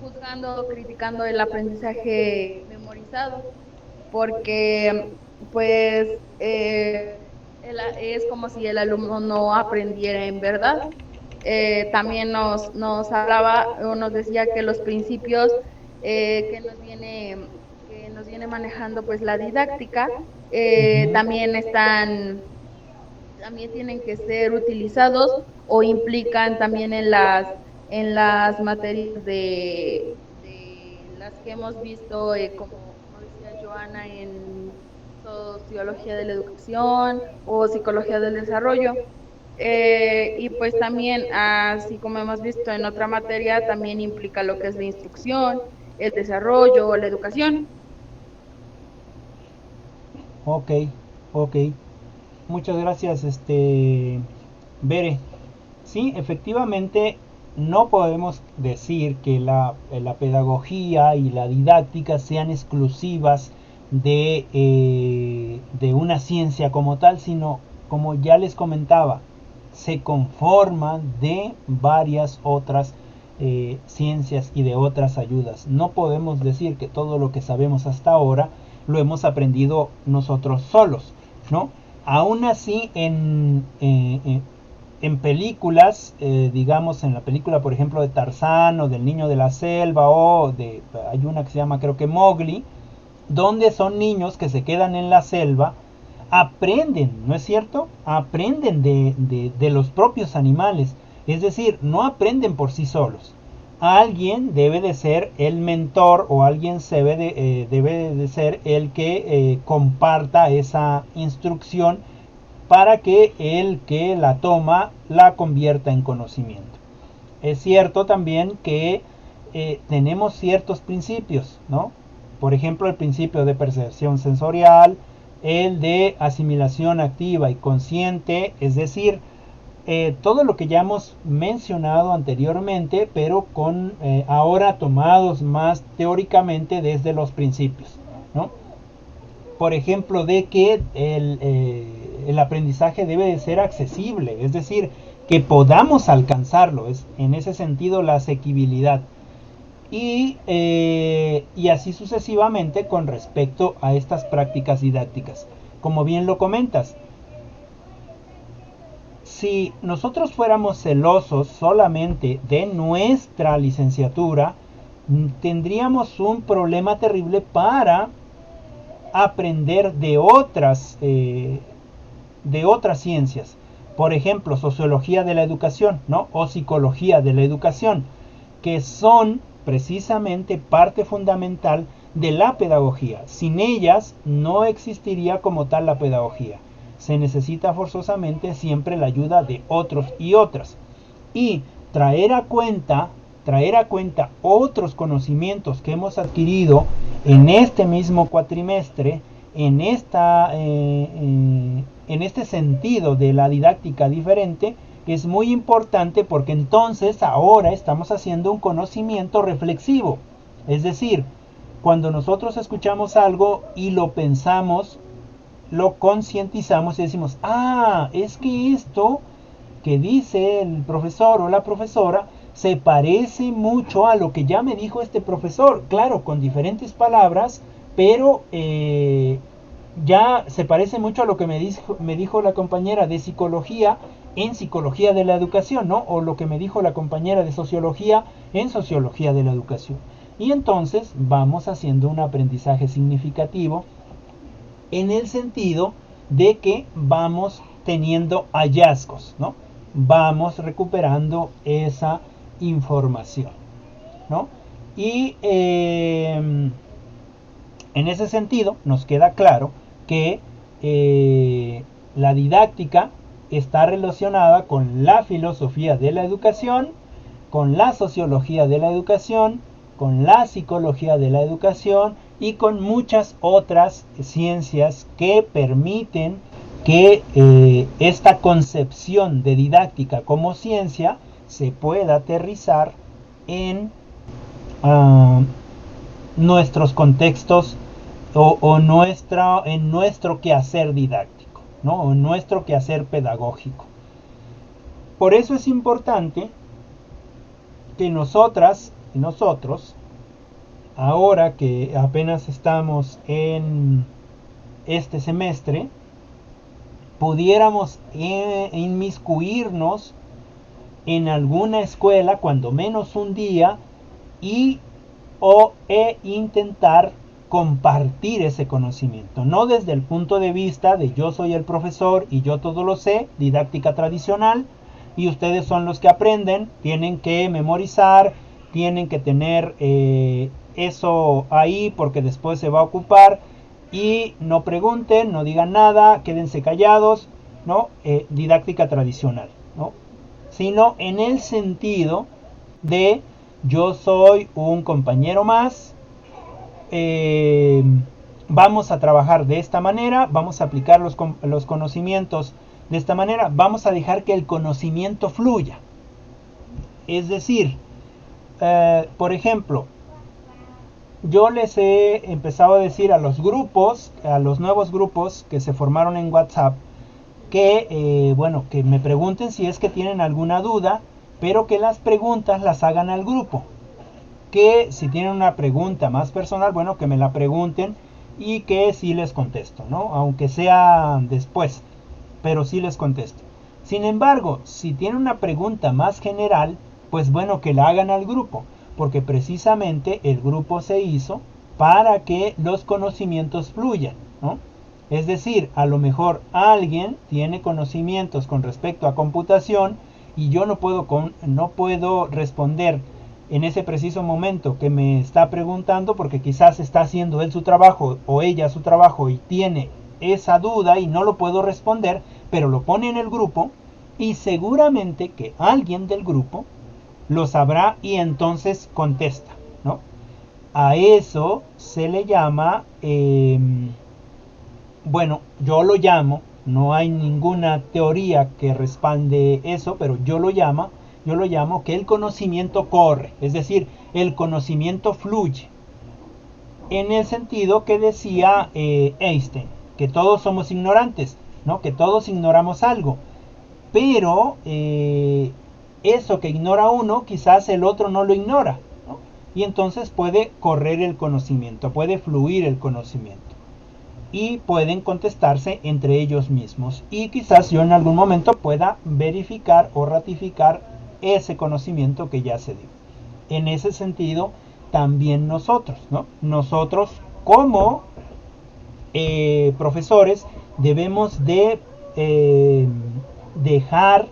juzgando, criticando el aprendizaje memorizado, porque pues es como si el alumno no aprendiera en verdad. También nos hablaba o nos decía que los principios que nos viene manejando pues la didáctica también tienen que ser utilizados o implican también en las materias de las que hemos visto, como decía Joana, en sociología de la educación o psicología del desarrollo. Y pues también, así como hemos visto en otra materia, también implica lo que es la instrucción, el desarrollo, la educación. Ok, ok. Muchas gracias, Bere. Sí, efectivamente, no podemos decir que la pedagogía y la didáctica sean exclusivas de una ciencia como tal, sino, como ya les comentaba, se conforman de varias otras ciencias y de otras ayudas. No podemos decir que todo lo que sabemos hasta ahora lo hemos aprendido nosotros solos. ¿no? Aún así, en películas, digamos en la película por ejemplo de Tarzán o del Niño de la Selva hay una que se llama creo que Mowgli, donde son niños que se quedan en la selva, aprenden, ¿no es cierto? Aprenden de los propios animales, es decir, no aprenden por sí solos. Alguien debe de ser el mentor o alguien debe de ser el que comparta esa instrucción para que el que la toma la convierta en conocimiento. Es cierto también que tenemos ciertos principios, ¿no? Por ejemplo, el principio de percepción sensorial, el de asimilación activa y consciente, es decir, todo lo que ya hemos mencionado anteriormente, pero ahora tomados más teóricamente desde los principios, ¿no? Por ejemplo, de que el aprendizaje debe de ser accesible, es decir, que podamos alcanzarlo, es en ese sentido la asequibilidad. Y así sucesivamente con respecto a estas prácticas didácticas. Como bien lo comentas, si nosotros fuéramos celosos solamente de nuestra licenciatura, tendríamos un problema terrible para aprender de otras ciencias. Por ejemplo, sociología de la educación, ¿no? O psicología de la educación, que son precisamente parte fundamental de la pedagogía. Sin ellas no existiría como tal la pedagogía. Se necesita forzosamente siempre la ayuda de otros y otras. Y traer a cuenta otros conocimientos que hemos adquirido en este mismo cuatrimestre, en este sentido de la didáctica diferente, es muy importante porque entonces ahora estamos haciendo un conocimiento reflexivo. Es decir, cuando nosotros escuchamos algo y lo pensamos, lo concientizamos y decimos, es que esto que dice el profesor o la profesora se parece mucho a lo que ya me dijo este profesor, claro, con diferentes palabras, pero ya se parece mucho a lo que me dijo la compañera de psicología en psicología de la educación, ¿no? O lo que me dijo la compañera de sociología en sociología de la educación. Y entonces vamos haciendo un aprendizaje significativo en el sentido de que vamos teniendo hallazgos, ¿no? Vamos recuperando esa información, ¿no? Y en ese sentido nos queda claro que la didáctica está relacionada con la filosofía de la educación, con la sociología de la educación, con la psicología de la educación y con muchas otras ciencias que permiten que esta concepción de didáctica como ciencia se pueda aterrizar en nuestros contextos en nuestro quehacer didáctico, ¿no? O en nuestro quehacer pedagógico. Por eso es importante que nosotras y nosotros, ahora que apenas estamos en este semestre, pudiéramos inmiscuirnos en alguna escuela, cuando menos un día, e intentar compartir ese conocimiento, no desde el punto de vista de yo soy el profesor y yo todo lo sé, didáctica tradicional, y ustedes son los que aprenden, tienen que memorizar, tienen que tener eso ahí porque después se va a ocupar, y no pregunten, no digan nada, quédense callados, ¿no? Didáctica tradicional, ¿no? Sino en el sentido de yo soy un compañero más, vamos a trabajar de esta manera, vamos a aplicar los conocimientos de esta manera, vamos a dejar que el conocimiento fluya. Es decir, por ejemplo, yo les he empezado a decir a los nuevos grupos que se formaron en WhatsApp, que me pregunten si es que tienen alguna duda, pero que las preguntas las hagan al grupo. Que si tienen una pregunta más personal, que me la pregunten y que sí les contesto, ¿no? Aunque sea después, pero sí les contesto. Sin embargo, si tienen una pregunta más general, pues bueno, que la hagan al grupo, porque precisamente el grupo se hizo para que los conocimientos fluyan, ¿no? Es decir, a lo mejor alguien tiene conocimientos con respecto a computación y yo no puedo responder en ese preciso momento que me está preguntando, porque quizás está haciendo él su trabajo o ella su trabajo y tiene esa duda y no lo puedo responder, pero lo pone en el grupo y seguramente que alguien del grupo lo sabrá y entonces contesta, ¿no? A eso se le llama, bueno, yo lo llamo, no hay ninguna teoría que respalde eso, pero yo lo llamo que el conocimiento corre, es decir, el conocimiento fluye. En el sentido que decía Einstein, que todos somos ignorantes, ¿no? Que todos ignoramos algo, pero eso que ignora uno, quizás el otro no lo ignora, ¿no? Y entonces puede correr el conocimiento, puede fluir el conocimiento. Y pueden contestarse entre ellos mismos. Y quizás yo en algún momento pueda verificar o ratificar ese conocimiento que ya se dio. En ese sentido, también nosotros, ¿no? Nosotros como profesores debemos de dejar,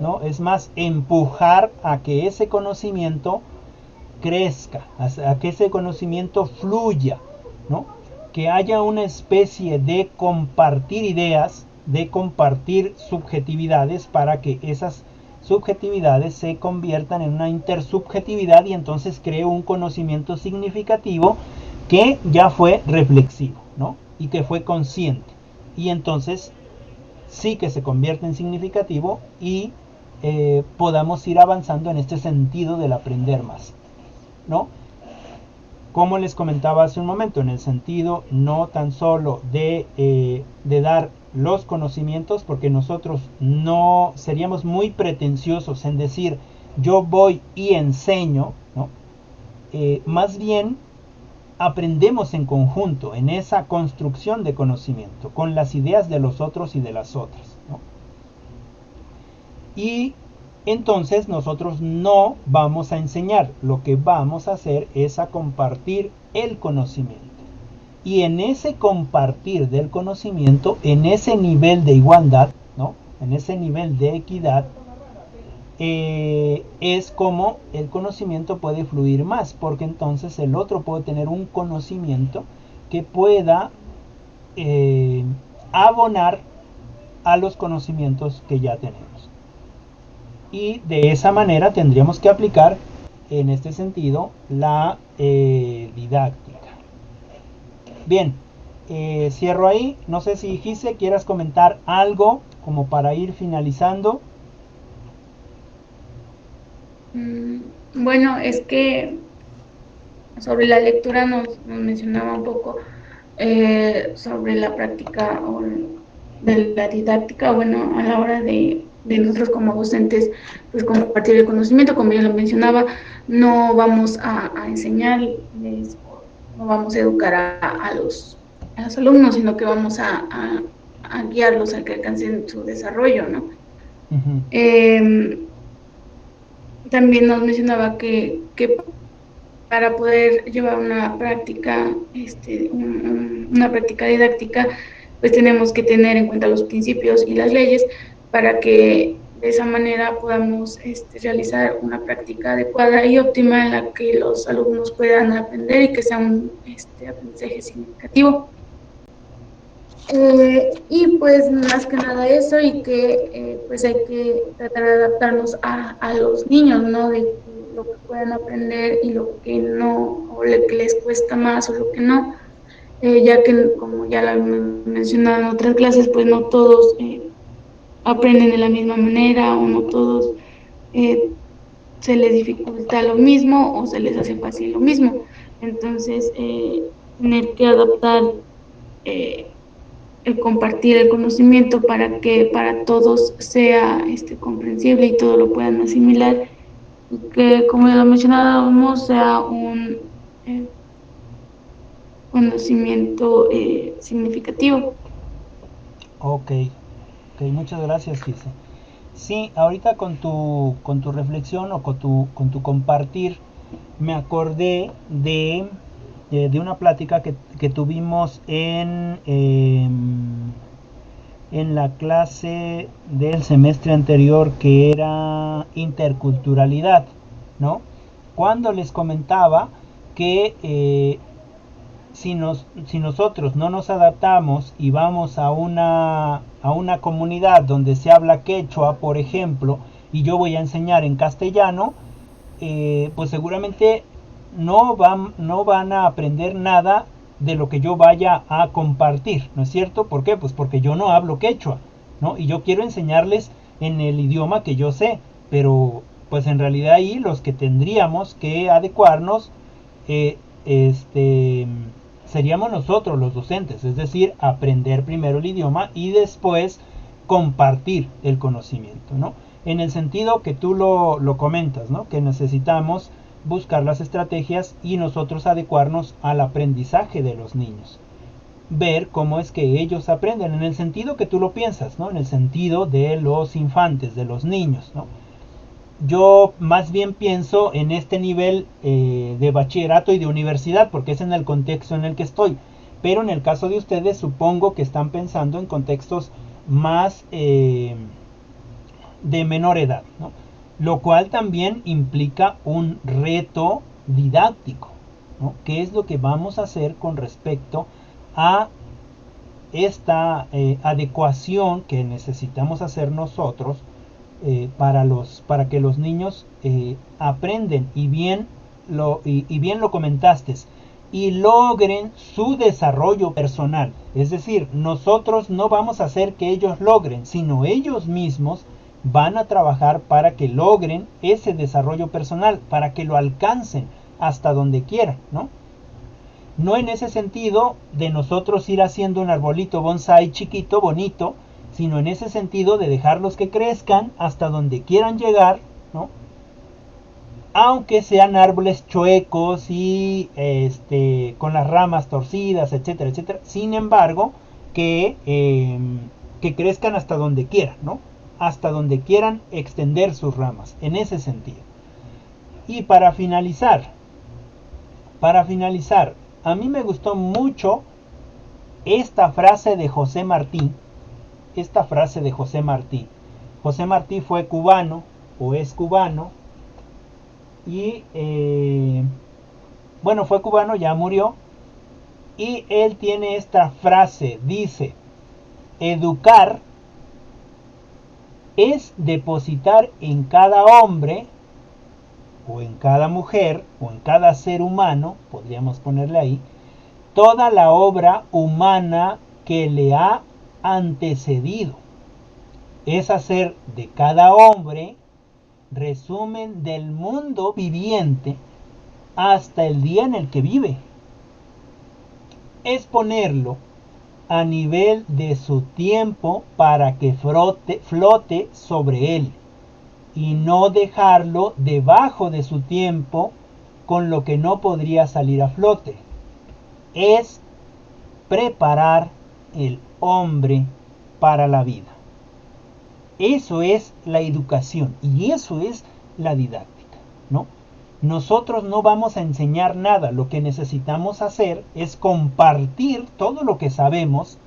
¿no? Es más, empujar a que ese conocimiento crezca, a que ese conocimiento fluya, ¿no? Que haya una especie de compartir ideas, de compartir subjetividades para que esas subjetividades se conviertan en una intersubjetividad y entonces cree un conocimiento significativo que ya fue reflexivo, ¿no? Y que fue consciente. Y entonces sí que se convierte en significativo y podamos ir avanzando en este sentido del aprender más, ¿no? Como les comentaba hace un momento, en el sentido no tan solo de dar los conocimientos, porque nosotros no seríamos muy pretenciosos en decir yo voy y enseño, ¿no? Más bien aprendemos en conjunto en esa construcción de conocimiento con las ideas de los otros y de las otras, ¿no? Y entonces nosotros no vamos a enseñar, lo que vamos a hacer es a compartir el conocimiento. Y en ese compartir del conocimiento, en ese nivel de igualdad, ¿no? En ese nivel de equidad, es como el conocimiento puede fluir más, porque entonces el otro puede tener un conocimiento que pueda abonar a los conocimientos que ya tenemos. Y de esa manera tendríamos que aplicar en este sentido la didáctica. Bien, cierro ahí. No sé si Gise quieras comentar algo como para ir finalizando. Bueno, es que sobre la lectura nos mencionaba un poco sobre la práctica de la didáctica, bueno, a la hora de nosotros como docentes, pues compartir el conocimiento, como yo lo mencionaba, no vamos a enseñarles, no vamos a educar a los alumnos, sino que vamos a guiarlos a que alcancen su desarrollo, ¿no? También nos mencionaba que para poder llevar una práctica, una práctica didáctica, pues tenemos que tener en cuenta los principios y las leyes para que de esa manera podamos realizar una práctica adecuada y óptima en la que los alumnos puedan aprender y que sea un aprendizaje significativo. Y pues más que nada eso, y que pues hay que tratar de adaptarnos a los niños, ¿no? De lo que puedan aprender y lo que no, o lo que les cuesta más o lo que no, ya que como ya lo he mencionado en otras clases, pues no todos aprenden de la misma manera o no todos se les dificulta lo mismo o se les hace fácil lo mismo. Entonces, tener que adaptar el compartir el conocimiento para que para todos sea comprensible y todos lo puedan asimilar, y que, como ya lo mencionábamos, sea conocimiento significativo. Ok, ok, muchas gracias, Gise. Sí, ahorita con tu reflexión o con tu compartir, me acordé de una plática que tuvimos en la clase del semestre anterior, que era interculturalidad, ¿no? Cuando les comentaba que si nosotros no nos adaptamos y vamos a una comunidad donde se habla quechua, por ejemplo, y yo voy a enseñar en castellano, pues seguramente no van a aprender nada de lo que yo vaya a compartir, ¿no es cierto? ¿Por qué? Pues porque yo no hablo quechua, ¿no? Y yo quiero enseñarles en el idioma que yo sé, pero pues en realidad ahí los que tendríamos que adecuarnos, eh, este, seríamos nosotros los docentes, es decir, aprender primero el idioma y después compartir el conocimiento, ¿no? En el sentido que tú lo comentas, ¿no? Que necesitamos buscar las estrategias y nosotros adecuarnos al aprendizaje de los niños. Ver cómo es que ellos aprenden, en el sentido que tú lo piensas, ¿no? En el sentido de los infantes, de los niños, ¿no? Yo más bien pienso en este nivel de bachillerato y de universidad, porque es en el contexto en el que estoy. Pero en el caso de ustedes, supongo que están pensando en contextos más de menor edad, ¿no? Lo cual también implica un reto didáctico, ¿no? ¿Qué es lo que vamos a hacer con respecto a esta adecuación que necesitamos hacer nosotros para que los niños aprenden y bien lo comentaste, y logren su desarrollo personal? Es decir, nosotros no vamos a hacer que ellos logren, sino ellos mismos van a trabajar para que logren ese desarrollo personal, para que lo alcancen hasta donde quieran, ¿no? No en ese sentido de nosotros ir haciendo un arbolito bonsai chiquito, bonito, sino en ese sentido de dejarlos que crezcan hasta donde quieran llegar, ¿no? Aunque sean árboles chuecos y con las ramas torcidas, etcétera, etcétera. Sin embargo, que crezcan hasta donde quieran, ¿no? Hasta donde quieran extender sus ramas, en ese sentido. Y para finalizar, a mí me gustó mucho esta frase de José Martí, esta frase de José Martí. José Martí fue cubano, o es cubano, y bueno, fue cubano, ya murió, y él tiene esta frase, dice: educar es depositar en cada hombre, o en cada mujer, o en cada ser humano, podríamos ponerle ahí, toda la obra humana que le ha antecedido. Es hacer de cada hombre resumen del mundo viviente hasta el día en el que vive. Es ponerlo a nivel de su tiempo para que flote sobre él, y no dejarlo debajo de su tiempo con lo que no podría salir a flote. Es preparar el hombre para la vida. Eso es la educación y eso es la didáctica, ¿no? Nosotros no vamos a enseñar nada, lo que necesitamos hacer es compartir todo lo que sabemos.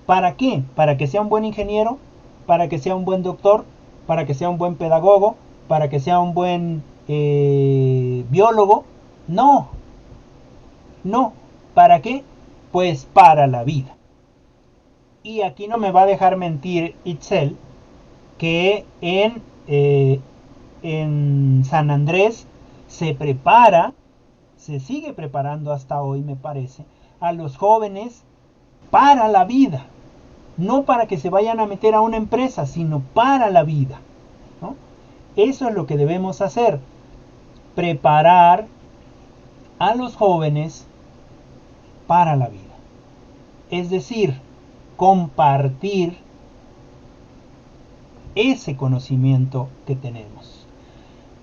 ¿Para qué? Para que sea un buen ingeniero, para que sea un buen doctor, para que sea un buen pedagogo, para que sea un buen biólogo. No, no. ¿Para qué? Pues para la vida. Y aquí no me va a dejar mentir Itzel, que en San Andrés se prepara, se sigue preparando hasta hoy, me parece, a los jóvenes para la vida. No para que se vayan a meter a una empresa, sino para la vida, ¿no? Eso es lo que debemos hacer, preparar a los jóvenes para la vida. Es decir, compartir ese conocimiento que tenemos.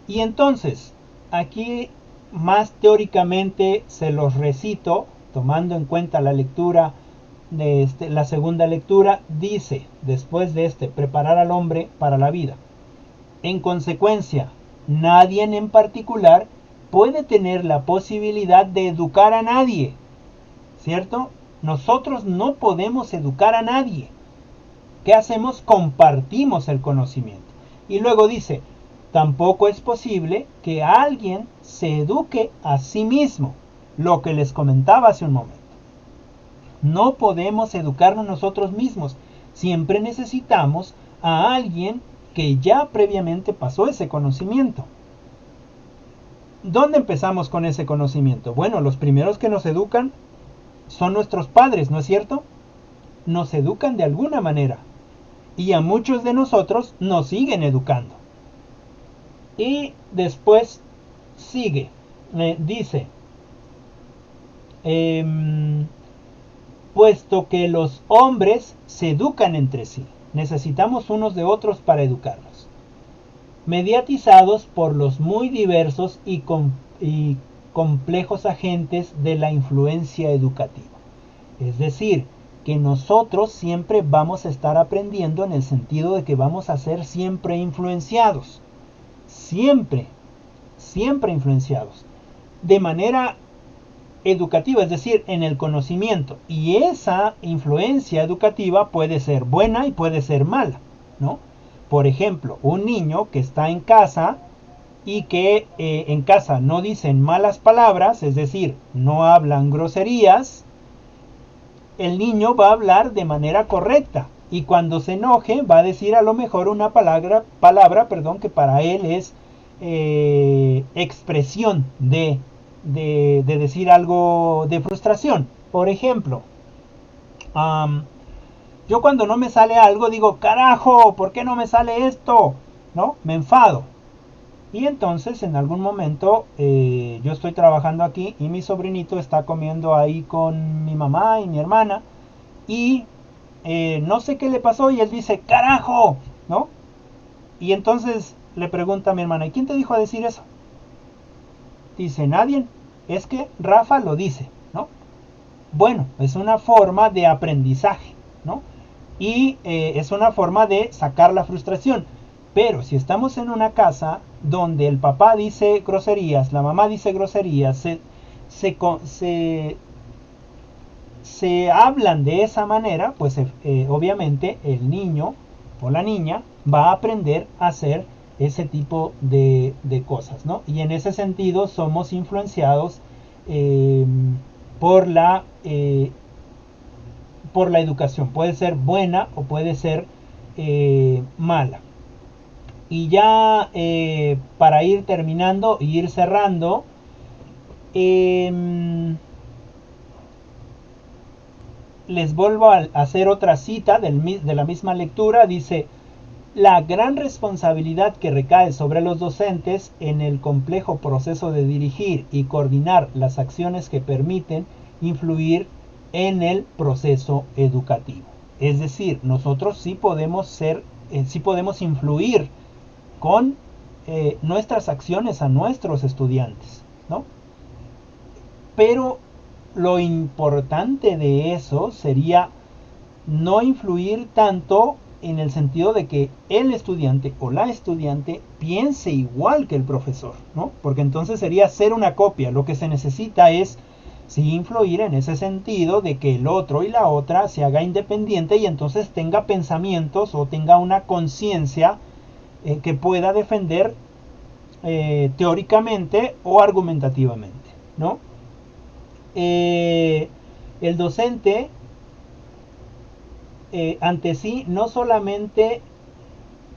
Y entonces, aquí más teóricamente se los recito tomando en cuenta la lectura de la segunda lectura, dice, después de preparar al hombre para la vida. En consecuencia, nadie en particular puede tener la posibilidad de educar a nadie, ¿cierto? Nosotros no podemos educar a nadie. ¿Qué hacemos? Compartimos el conocimiento. Y luego dice, tampoco es posible que alguien se eduque a sí mismo, lo que les comentaba hace un momento. No podemos educarnos nosotros mismos. Siempre necesitamos a alguien que ya previamente pasó ese conocimiento. ¿Dónde empezamos con ese conocimiento? Bueno, los primeros que nos educan son nuestros padres, ¿no es cierto? Nos educan de alguna manera. Y a muchos de nosotros nos siguen educando. Y después sigue, dice, puesto que los hombres se educan entre sí, necesitamos unos de otros para educarlos, mediatizados por los muy diversos y complejos agentes de la influencia educativa. Es decir, que nosotros siempre vamos a estar aprendiendo en el sentido de que vamos a ser siempre influenciados. Siempre influenciados. De manera educativa, es decir, en el conocimiento. Y esa influencia educativa puede ser buena y puede ser mala, ¿no? Por ejemplo, un niño que está en casa y que en casa no dicen malas palabras, es decir, no hablan groserías, el niño va a hablar de manera correcta y cuando se enoje va a decir a lo mejor una palabra que para él es expresión de decir algo de frustración. Por ejemplo, yo cuando no me sale algo digo, carajo, ¿por qué no me sale esto? ¿No? Me enfado. Y entonces en algún momento yo estoy trabajando aquí y mi sobrinito está comiendo ahí con mi mamá y mi hermana y no sé qué le pasó y él dice, carajo, ¿no? Y entonces le pregunta a mi hermana, ¿y quién te dijo a decir eso? Dice, nadie, es que Rafa lo dice, ¿no? Bueno, es una forma de aprendizaje, ¿no? Y es una forma de sacar la frustración. Pero si estamos en una casa donde el papá dice groserías, la mamá dice groserías, se hablan de esa manera, pues obviamente el niño o la niña va a aprender a hacer ese tipo de cosas, ¿no? Y en ese sentido somos influenciados por la educación. Puede ser buena o puede ser mala. Y ya para ir terminando e ir cerrando, les vuelvo a hacer otra cita de la misma lectura. Dice, la gran responsabilidad que recae sobre los docentes en el complejo proceso de dirigir y coordinar las acciones que permiten influir en el proceso educativo. Es decir, nosotros sí podemos influir con nuestras acciones a nuestros estudiantes, ¿no? Pero lo importante de eso sería no influir tanto en el sentido de que el estudiante o la estudiante piense igual que el profesor, ¿no? Porque entonces sería ser una copia. Lo que se necesita es sí influir en ese sentido de que el otro y la otra se haga independiente y entonces tenga pensamientos o tenga una conciencia que pueda defender teóricamente o argumentativamente, ¿no? El docente ante sí no solamente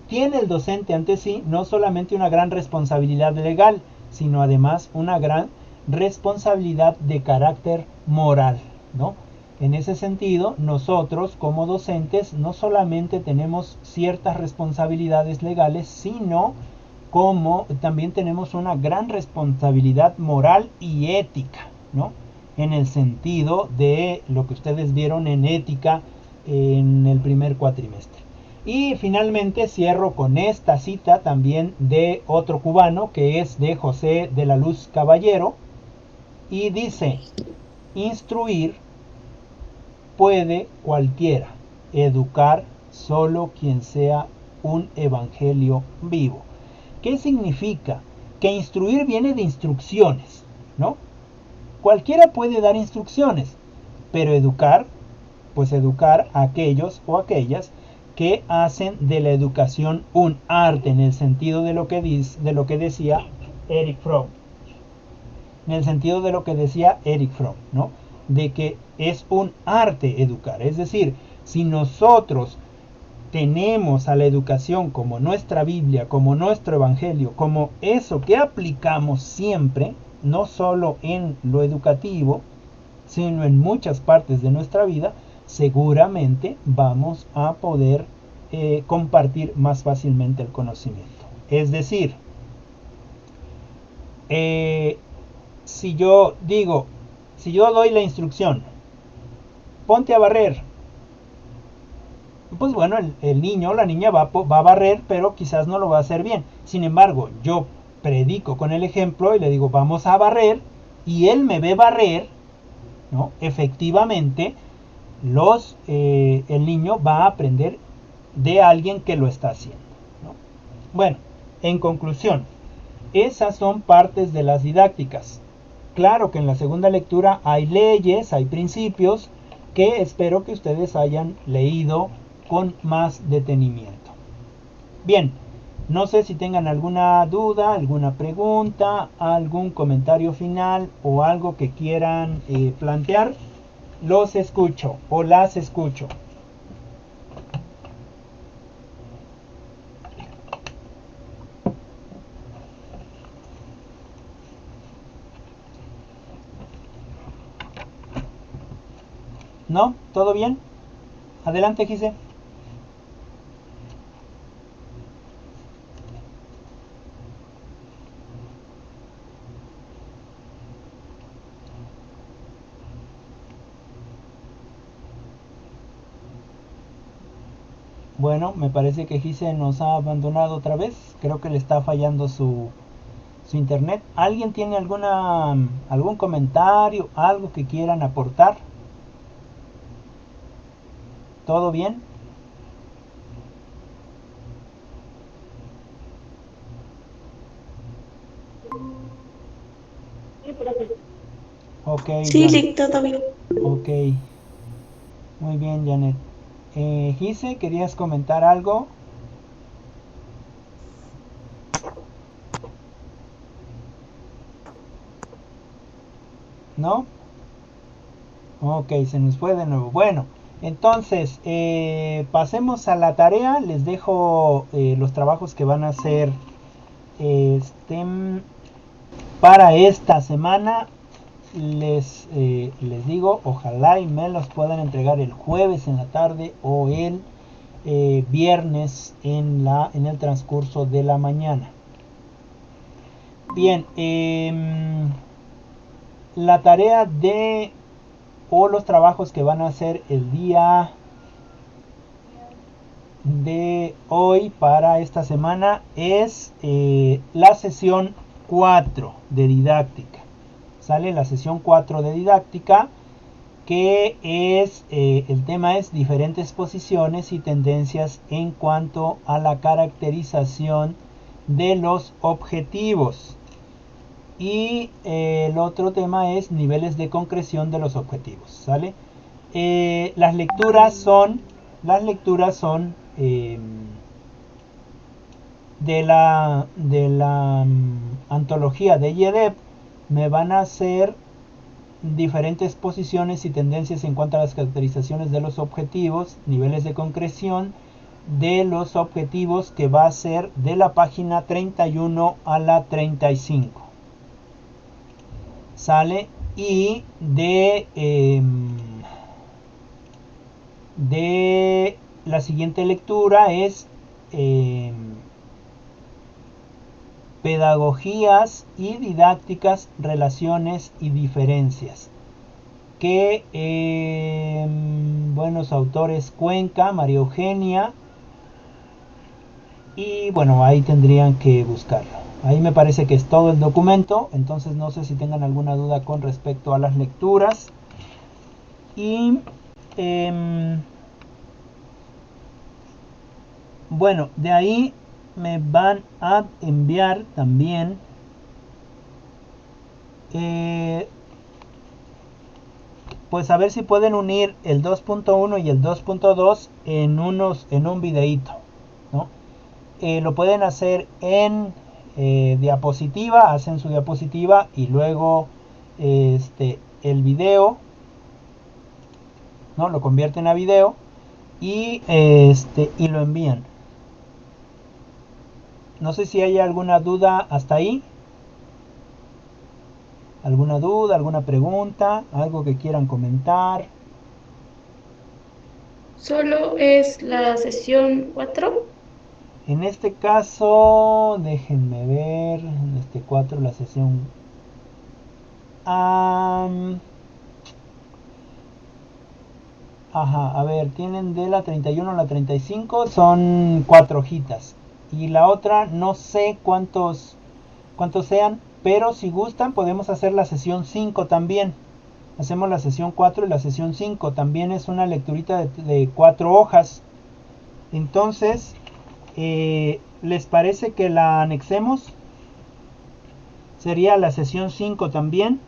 tiene el docente ante sí no solamente una gran responsabilidad legal, sino además una gran responsabilidad de carácter moral, ¿no? En ese sentido, nosotros como docentes no solamente tenemos ciertas responsabilidades legales, sino como también tenemos una gran responsabilidad moral y ética, ¿no? En el sentido de lo que ustedes vieron en ética en el primer cuatrimestre. Y finalmente cierro con esta cita también de otro cubano que es de José de la Luz Caballero y dice, Instruir puede cualquiera, educar solo quien sea un evangelio vivo. ¿Qué significa? Que instruir viene de instrucciones, ¿no? Cualquiera puede dar instrucciones, pero educar, pues educar a aquellos o aquellas que hacen de la educación un arte, en el sentido de lo que decía Erich Fromm. En el sentido de lo que decía Erich Fromm, ¿no? De que es un arte educar. Es decir, si nosotros tenemos a la educación como nuestra Biblia, como nuestro Evangelio, como eso que aplicamos siempre, no solo en lo educativo, sino en muchas partes de nuestra vida, seguramente vamos a poder compartir más fácilmente el conocimiento. Es decir, si yo doy la instrucción, ponte a barrer, pues bueno, el niño o la niña va a barrer, pero quizás no lo va a hacer bien. Sin embargo, yo predico con el ejemplo y le digo, vamos a barrer, y él me ve barrer, ¿no? Efectivamente, el niño va a aprender de alguien que lo está haciendo, ¿no? Bueno, en conclusión, esas son partes de las didácticas. Claro que en la segunda lectura hay leyes, hay principios que espero que ustedes hayan leído con más detenimiento. Bien, no sé si tengan alguna duda, alguna pregunta, algún comentario final o algo que quieran plantear. Los escucho o las escucho. ¿No? ¿Todo bien? Adelante, Gise. Bueno, me parece que Gise nos ha abandonado otra vez. Creo que le está fallando su internet. ¿Alguien tiene algún comentario, algo que quieran aportar? ¿Todo bien? Ok, Sí, Janet. sí, todo bien. Ok, muy bien, Janet. Gise, ¿querías comentar algo? ¿No? Ok, se nos fue de nuevo. Bueno, entonces pasemos a la tarea. Les dejo los trabajos que van a hacer para esta semana. Les digo, ojalá y me los puedan entregar el jueves en la tarde o el viernes en el transcurso de la mañana. Bien, la tarea o los trabajos que van a hacer el día de hoy para esta semana es la sesión 4 de didáctica. Sale la sesión 4 de didáctica, que es el tema es diferentes posiciones y tendencias en cuanto a la caracterización de los objetivos. Y el otro tema es niveles de concreción de los objetivos, ¿sale? Las lecturas son de la antología de IEDEP. Me van a hacer diferentes posiciones y tendencias en cuanto a las caracterizaciones de los objetivos, niveles de concreción de los objetivos, que va a ser de la página 31 a la 35. Sale. Y de la siguiente lectura es pedagogías y didácticas, relaciones y diferencias, que buenos autores: Cuenca, María Eugenia, y bueno, ahí tendrían que buscarlo. Ahí me parece que es todo el documento. Entonces no sé si tengan alguna duda con respecto a las lecturas. Y bueno, de ahí me van a enviar también pues a ver si pueden unir el 2.1 y el 2.2 en un videíto, ¿no? Lo pueden hacer en diapositiva, hacen su diapositiva y luego el video, ¿no? Lo convierten a video y lo envían. No sé si hay alguna duda hasta ahí. ¿Alguna duda, alguna pregunta, algo que quieran comentar? Solo es la sesión 4. En este caso, déjenme ver, en este 4 la sesión... ajá, a ver, tienen de la 31 a la 35, son 4 hojitas. Y la otra, no sé cuántos sean, pero si gustan podemos hacer la sesión 5 también. Hacemos la sesión 4 y la sesión 5. También es una lecturita de 4 hojas. Entonces, ¿les parece que la anexemos? Sería la sesión 5 también.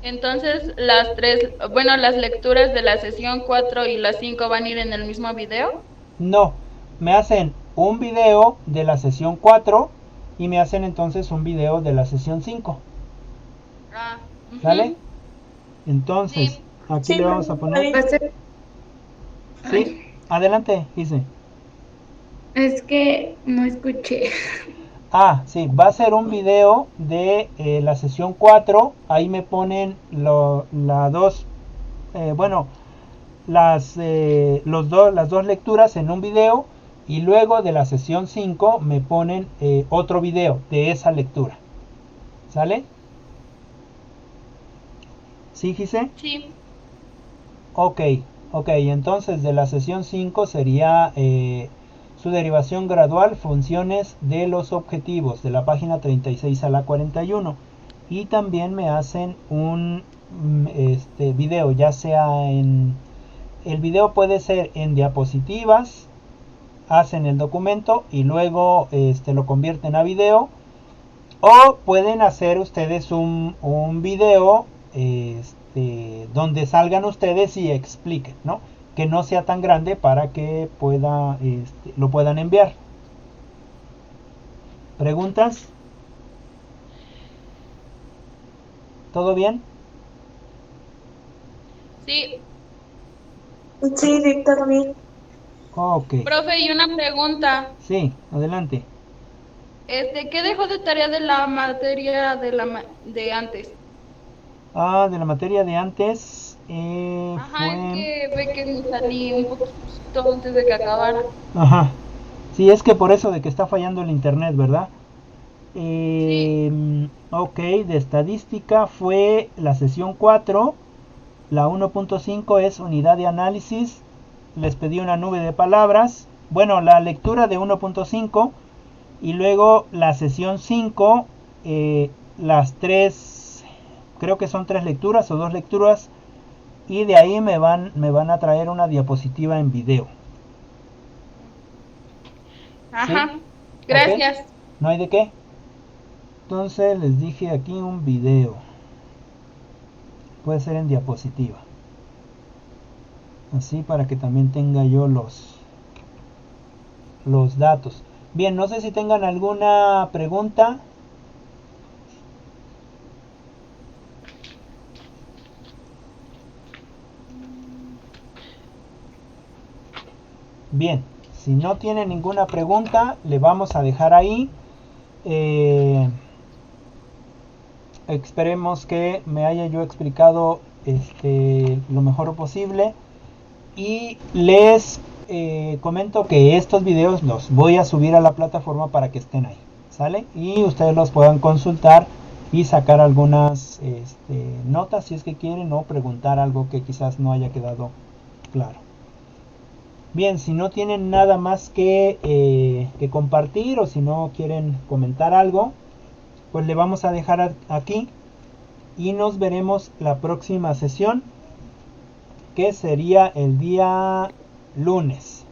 Entonces, las lecturas de la sesión 4 y la 5 van a ir en el mismo video. No, me hacen un video de la sesión 4 y me hacen entonces un video de la sesión 5. ¿Sale? Entonces, Sí. aquí le vamos a poner... Sí, adelante, dice. Es que no escuché. Sí, va a ser un video de la sesión 4. Ahí me ponen las dos lecturas en un video. Y luego de la sesión 5 me ponen otro video de esa lectura. ¿Sale? ¿Sí, Gise? Sí. Ok, entonces de la sesión 5 sería su derivación gradual, funciones de los objetivos, de la página 36 a la 41. Y también me hacen un video, ya sea en... El video puede ser en diapositivas, hacen el documento y luego lo convierten a video. O pueden hacer ustedes un video donde salgan ustedes y expliquen, ¿no? Que no sea tan grande para que lo puedan enviar. ¿Preguntas? ¿Todo bien? Sí. Sí, todo bien. Ok. Profe, y una pregunta. Sí, adelante. ¿Qué dejó de tarea de la materia de antes? De la materia de antes Ajá, es fue... que ve que me salí un poquito antes de que acabara. Ajá. Sí, es que por eso de que está fallando el internet, ¿verdad? Sí. Ok, de estadística fue la sesión 4. La 1.5 es unidad de análisis. Les pedí una nube de palabras. Bueno, la lectura de 1.5. Y luego la sesión 5. Las 3. Creo que son 3 lecturas o 2 lecturas. Y de ahí me van a traer una diapositiva en video. Ajá. ¿Sí? Gracias. ¿Okay? No hay de qué. Entonces les dije aquí un video. Puede ser en diapositiva. Así para que también tenga yo los datos. Bien, no sé si tengan alguna pregunta. Bien, si no tienen ninguna pregunta, le vamos a dejar ahí. Esperemos que me haya yo explicado lo mejor posible. Y les comento que estos videos los voy a subir a la plataforma para que estén ahí. ¿Sale? Y ustedes los puedan consultar y sacar algunas notas si es que quieren o preguntar algo que quizás no haya quedado claro. Bien, si no tienen nada más que compartir o si no quieren comentar algo, pues le vamos a dejar aquí y nos veremos la próxima sesión, que sería el día lunes.